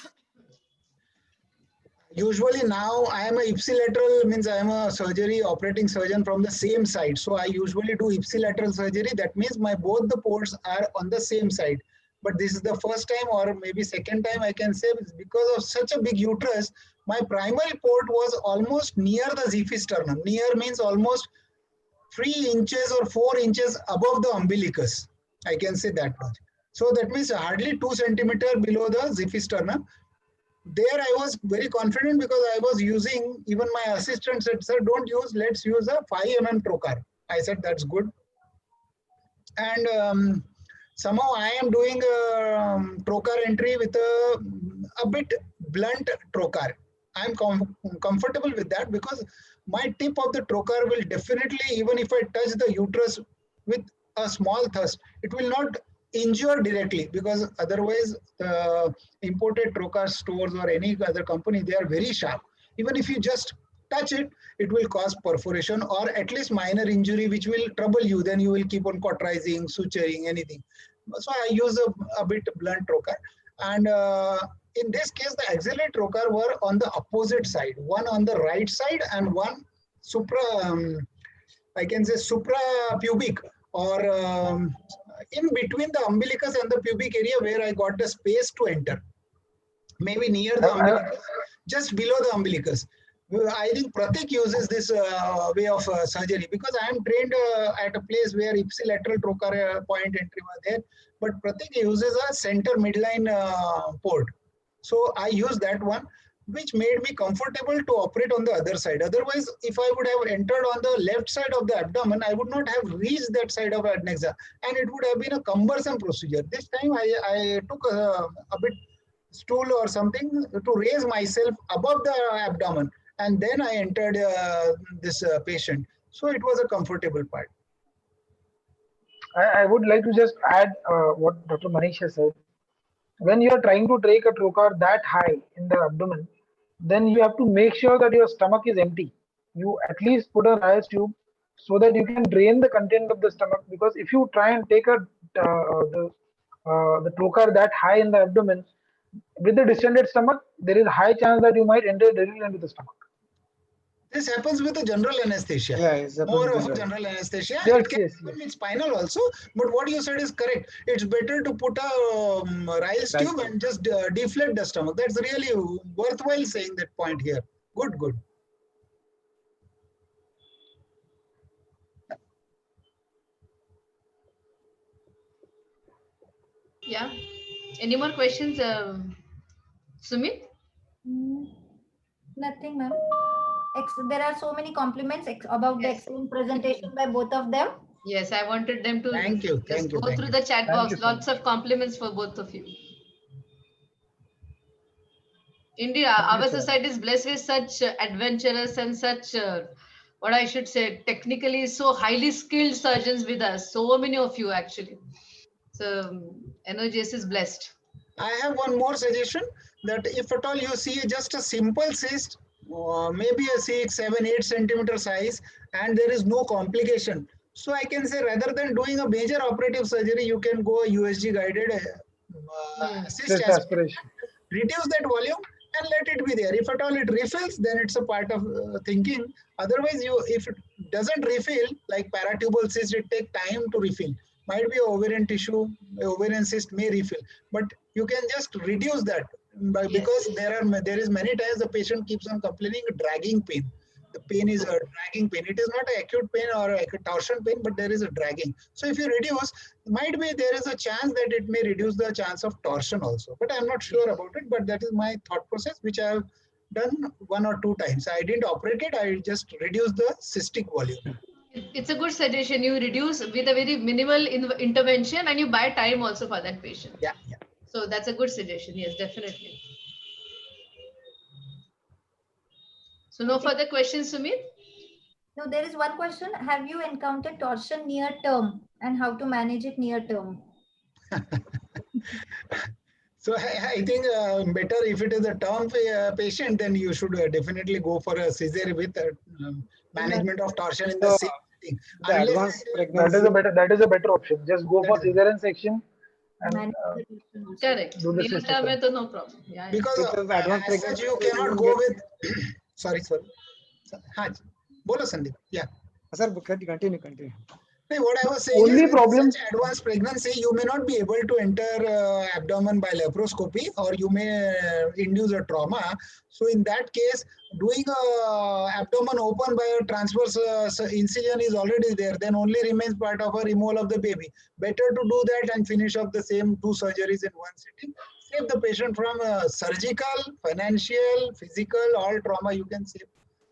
Usually now I am a ipsilateral, means I am a surgery operating surgeon from the same side. So I usually do ipsilateral surgery. That means my both the ports are on the same side. But this is the first time or maybe second time I can say, because of such a big uterus, my primary port was almost near the xiphisternum. Near means almost 3 inches or 4 inches above the umbilicus. I can say that much. So that means hardly 2 centimeter below the xiphisternum. There I was very confident because I was using, even my assistant said, sir, don't use, let's use a 5 mm trocar. I said, that's good. And somehow I am doing a trocar entry with a bit blunt trocar. I'm comfortable with that because my tip of the trocar will definitely, even if I touch the uterus with a small thrust, it will not injure directly, because otherwise the imported trocar stores or any other company, they are very sharp. Even if you just touch it, it will cause perforation or at least minor injury which will trouble you. Then you will keep on cauterizing, suturing, anything. So I use a bit blunt trocar. And in this case, the axillary trocar were on the opposite side, one on the right side and one I can say suprapubic, or in between the umbilicus and the pubic area, where I got the space to enter. Maybe near the umbilicus, just below the umbilicus. I think Pratik uses this way of surgery, because I am trained at a place where ipsilateral trocar point entry was there, but Pratik uses a center midline port. So I use that one, which made me comfortable to operate on the other side. Otherwise, if I would have entered on the left side of the abdomen, I would not have reached that side of adnexa, and it would have been a cumbersome procedure. This time I took a bit stool or something to raise myself above the abdomen, and then I entered this patient. So it was a comfortable part. I would like to just add what Dr. Manish has said. When you are trying to take a trocar that high in the abdomen, then you have to make sure that your stomach is empty. You at least put a Ryle's tube so that you can drain the content of the stomach. Because if you try and take the trocar that high in the abdomen with the distended stomach, there is a high chance that you might enter directly into the stomach. This happens with the general anesthesia. Yeah, it's More of a general anesthesia. Yes, It can happen with spinal also. But what you said is correct. It's better to put a Ryle's tube and just deflate the stomach. That's really worthwhile saying that point here. Good, good. Yeah. Any more questions, Sumit? Nothing, ma'am. There are so many compliments about the excellent presentation by both of them. Yes, I wanted them to Thank you. Thank you. go through the chat box. Lots of compliments for both of you. Indeed, our society is blessed with such adventurous and such, what I should say, technically so highly skilled surgeons with us. So many of you, actually. So, NOJS is blessed. I have one more suggestion, that if at all you see just a simple cyst, maybe a 6, 7, 8 centimeter size, and there is no complication. So I can say, rather than doing a major operative surgery, you can go USG guided cyst aspiration. Reduce that volume and let it be there. If at all it refills, then it's a part of thinking. Otherwise, if it doesn't refill, like paratubal cyst, it takes time to refill. Might be ovarian tissue, ovarian cyst may refill, but you can just reduce that, because there is many times the patient keeps on complaining dragging pain. The pain is a dragging pain. It is not an acute pain or a torsion pain, but there is a dragging. So if you reduce, might be there is a chance that it may reduce the chance of torsion also. But I'm not sure about it. But that is my thought process, which I have done 1 or 2 times. I didn't operate it. I just reduced the cystic volume. It's a good suggestion. You reduce with a very minimal intervention, and you buy time also for that patient. Yeah. So that's a good suggestion. Yes, definitely. So no further questions, Sumit? No, there is one question. Have you encountered torsion near term, and how to manage it near term? So I think better if it is a term patient, then you should definitely go for a scissor with management of torsion in the same thing. The Unless advanced until- pregnancy. That is a better option. Just go for That is- cesarean section and Manage the patient also. Correct. do the Neonatal cystectomy. में तो no problem. Yeah, yeah. because With the advanced as such pregnancy, you you cannot won't go get- with sorry हाँ जी बोलो Sandeep yeah. Sir, continue. No, what I was saying Only is with problem- such advanced pregnancy, you may not be able to enter abdomen by laparoscopy, or you may induce a trauma. So in that case, doing a abdomen open by a transverse incision is already there. Then only remains part of a removal of the baby. Better to do that and finish up the same 2 surgeries in one sitting. Save the patient from surgical, financial, physical, all trauma you can save.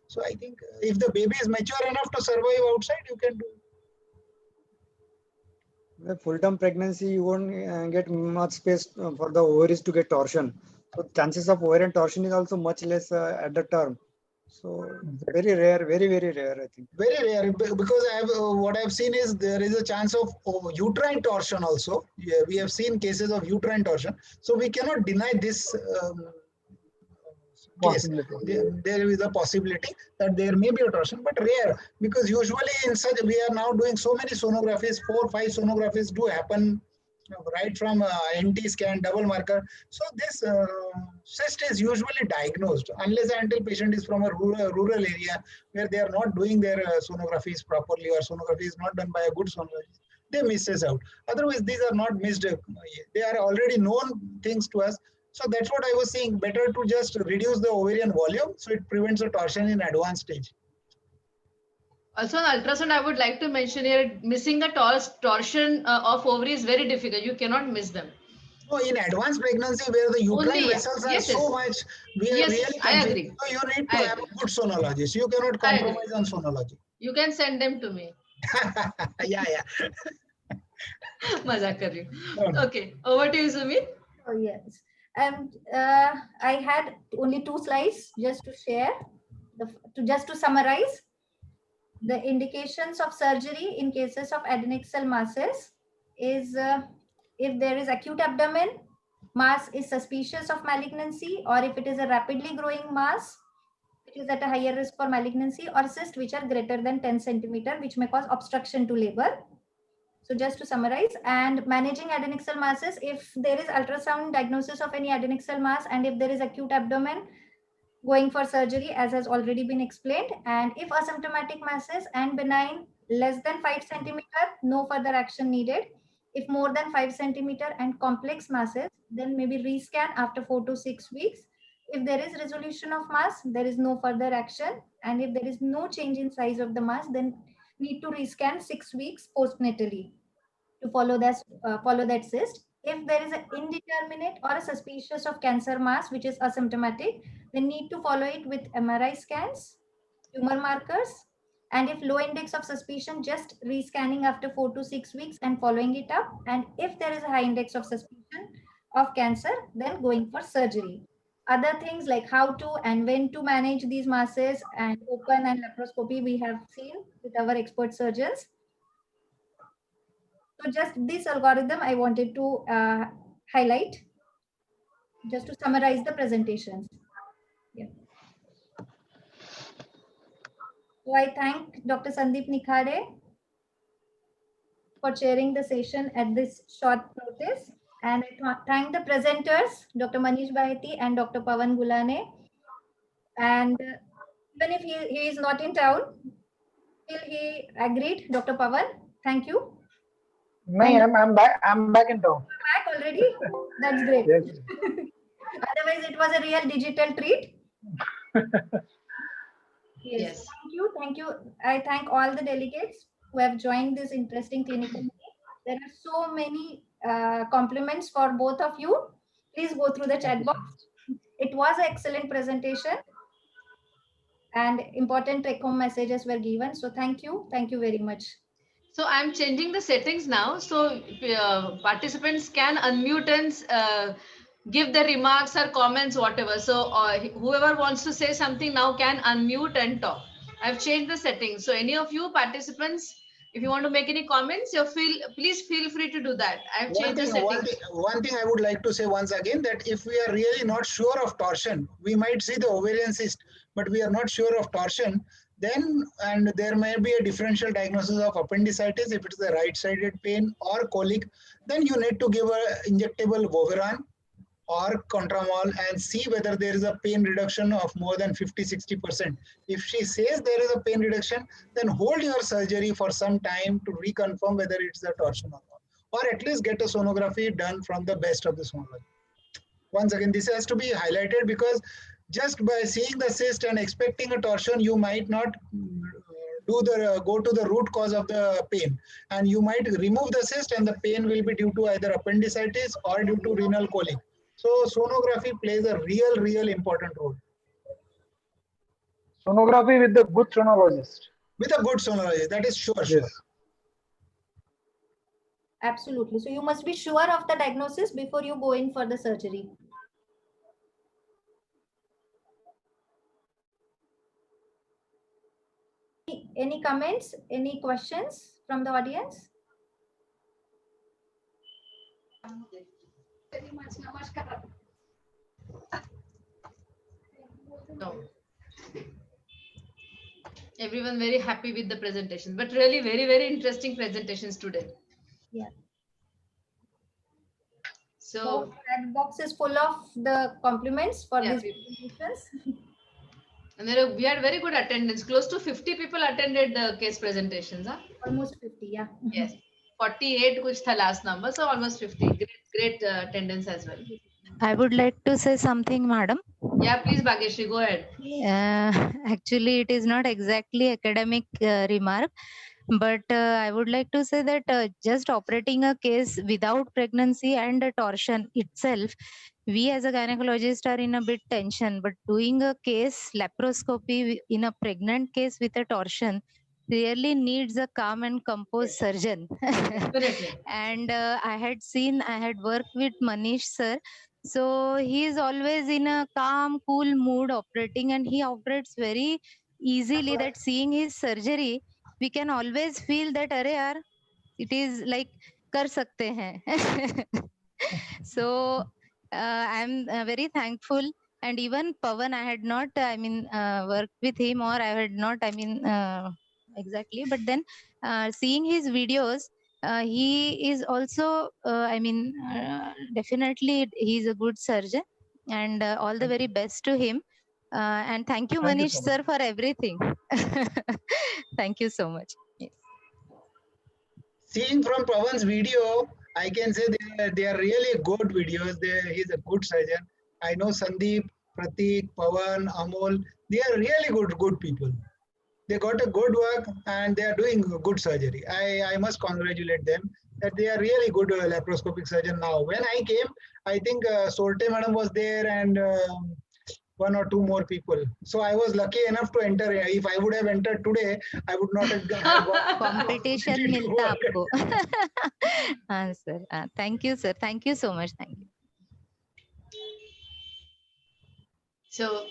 So I think if the baby is mature enough to survive outside, you can do it. The full-term pregnancy, you won't get much space for the ovaries to get torsion. So chances of ovarian torsion is also much less at the term. So very rare, very rare, I think. Very rare because what I've seen is there is a chance of uterine torsion also. Yeah, we have seen cases of uterine torsion. So we cannot deny this case. There is a possibility that there may be a torsion, but rare because usually in such we are now doing so many sonographies, 4 or 5 sonographies do happen right from NT scan, double marker. So this cyst is usually diagnosed unless and until patient is from a rural area where they are not doing their sonographies properly or sonography is not done by a good sonographer. They miss this out. Otherwise, these are not missed. They are already known things to us. So that's what I was saying. Better to just reduce the ovarian volume so it prevents a torsion in advanced stage. Also, on ultrasound, I would like to mention here, missing a torsion of ovary is very difficult. You cannot miss them. No, in advanced pregnancy where the uterine vessels are so much, we are really I agree. So you need to have a good sonologist. You cannot compromise on sonology. You can send them to me. Yeah. Mazak kar rahi hu. Okay, over to you, Sumit. Oh, yes. I had only 2 slides just to share, just to summarize. The indications of surgery in cases of adnexal masses is if there is acute abdomen, mass is suspicious of malignancy, or if it is a rapidly growing mass, which is at a higher risk for malignancy, or cysts which are greater than 10 centimeter, which may cause obstruction to labor. So just to summarize, and managing adnexal masses, if there is ultrasound diagnosis of any adnexal mass and if there is acute abdomen, going for surgery as has already been explained. And if asymptomatic masses and benign less than 5 centimeter, no further action needed. If more than 5 centimeter and complex masses, then maybe rescan after 4 to 6 weeks. If there is resolution of mass, there is no further action. And if there is no change in size of the mass, then need to rescan 6 weeks postnatally to follow that cyst. If there is an indeterminate or a suspicious of cancer mass, which is asymptomatic, then need to follow it with MRI scans, tumor markers, and if low index of suspicion, just rescanning after 4 to 6 weeks and following it up. And if there is a high index of suspicion of cancer, then going for surgery. Other things like how to and when to manage these masses and open and laparoscopy we have seen with our expert surgeons. So just this algorithm I wanted to highlight just to summarize the presentations. Yeah. So I thank Dr. Sandeep Nikhade for chairing the session at this short notice. And I thank the presenters, Dr. Manish Baheti and Dr. Pawan Gulane. And even if he is not in town, still he agreed, Dr. Pawan. Thank you. No, I'm back. I'm back in town. Back already? That's great. Yes. Otherwise, it was a real digital treat. Yes. Thank you. I thank all the delegates who have joined this interesting clinical meeting. There are so many compliments for both of you. Please go through the chat box. It was an excellent presentation and important take-home messages were given. So thank you. Thank you very much. So I'm changing the settings now. So participants can unmute and give their remarks or comments, whatever. So whoever wants to say something now can unmute and talk. I've changed the settings. So any of you participants, if you want to make any comments, please feel free to do that. I've changed the settings. One thing I would like to say once again, that if we are really not sure of torsion, we might see the ovarian cyst, but we are not sure of torsion, Then, and there may be a differential diagnosis of appendicitis if it is a right-sided pain or colic. Then you need to give a injectable Voveron or Contramol and see whether there is a pain reduction of more than 50-60%. If she says there is a pain reduction, then hold your surgery for some time to reconfirm whether it's a torsion or not, or at least get a sonography done from the best of the sonology. Once again, this has to be highlighted because just by seeing the cyst and expecting a torsion, you might not go to the root cause of the pain, and you might remove the cyst and the pain will be due to either appendicitis or due to renal colic. So sonography plays a real important role. Sonography with the good sonologist. With a good sonologist, that is sure. Yes. Absolutely. So you must be sure of the diagnosis before you go in for the surgery. Any comments? Any questions from the audience? Very much. Namaskar. No. Everyone very happy with the presentation, but really very interesting presentations today. Yeah. So that box is full of the compliments for yeah, these presentations. And we had very good attendance. Close to 50 people attended the case presentations. Huh? Almost 50, yeah. Yes. 48 kuch tha last number, so almost 50. Great attendance as well. I would like to say something, madam. Yeah, please, Bhageshri, go ahead. Actually, it is not exactly academic remark, but I would like to say that just operating a case without pregnancy and a torsion itself, we as a gynecologist are in a bit tension, but doing a case laparoscopy in a pregnant case with a torsion really needs a calm and composed surgeon. And I had worked with Manish sir. So he is always in a calm, cool mood operating, and he operates very easily. That seeing his surgery, we can always feel that, "Arey yaar, it is like kar sakte hain." So I'm very thankful. And even Pawan, I had not, worked with him, or I had not, exactly. But then seeing his videos, he is also, definitely he's a good surgeon, and all the very best to him. And thank you, Thank you Manish so sir, for everything. Thank you so much. Yes. Seeing from Pawan's video, I can say they are really good videos. He's a good surgeon. I know Sandeep, Pratik, Pawan, Amol. They are really good people. They got a good work and they are doing good surgery. I must congratulate them that they are really good laparoscopic surgeon now. When I came, I think Sorte madam was there and one or two more people. So I was lucky enough to enter. If I would have entered today, I would not have got Competition milta aapko. हाँ sir. Thank you sir. Thank you so much. Thank you. So,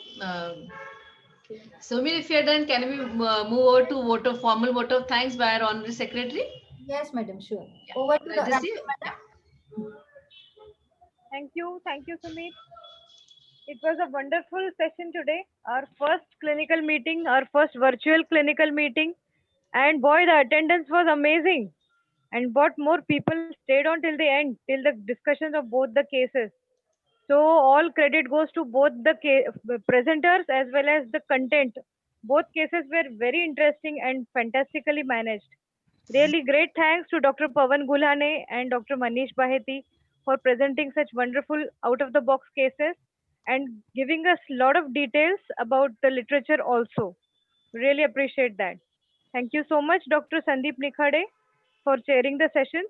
Sumit, if you're done, can we move over to formal vote of thanks by our Honorary Secretary? Yes, madam, sure. Yeah. Over to the Rajyasree? madam. Thank you, Sumit. It was a wonderful session today. Our first clinical meeting, our first virtual clinical meeting. And boy, the attendance was amazing. And what more people stayed on till the end, till the discussions of both the cases. So all credit goes to both the presenters as well as the content. Both cases were very interesting and fantastically managed. Really great thanks to Dr. Pawan Gulhane and Dr. Manish Baheti for presenting such wonderful out-of-the-box cases and giving us a lot of details about the literature also. Really appreciate that. Thank you so much, Dr. Sandeep Nikhade, for chairing the session.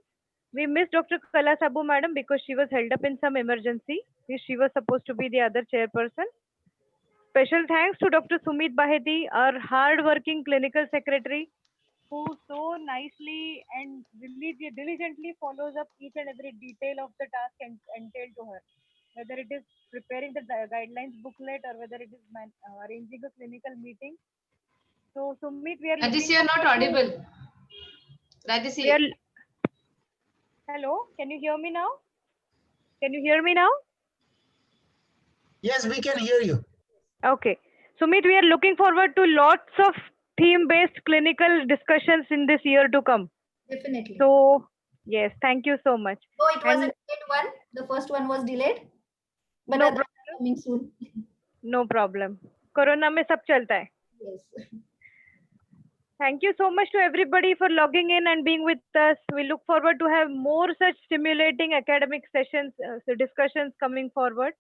We missed Dr. Kala Sabu madam because she was held up in some emergency. She was supposed to be the other chairperson. Special thanks to Dr. Sumit Baheti, our hard-working clinical secretary, who so nicely and diligently follows up each and every detail of the task entailed to her. Whether it is preparing the guidelines booklet or whether it is arranging a clinical meeting. So Sumit, we are Rajyasree, you are not audible. Rajyasree. Hello, can you hear me now? Can you hear me now? Yes, we can hear you. Okay. Sumit, we are looking forward to lots of theme-based clinical discussions in this year to come. Definitely. So yes, thank you so much. So it was a And delayed one. The first one was delayed, but no others are coming soon. no problem. Corona में सब चलता है. Yes. Thank you so much to everybody for logging in and being with us. We look forward to have more such stimulating academic sessions, discussions coming forward.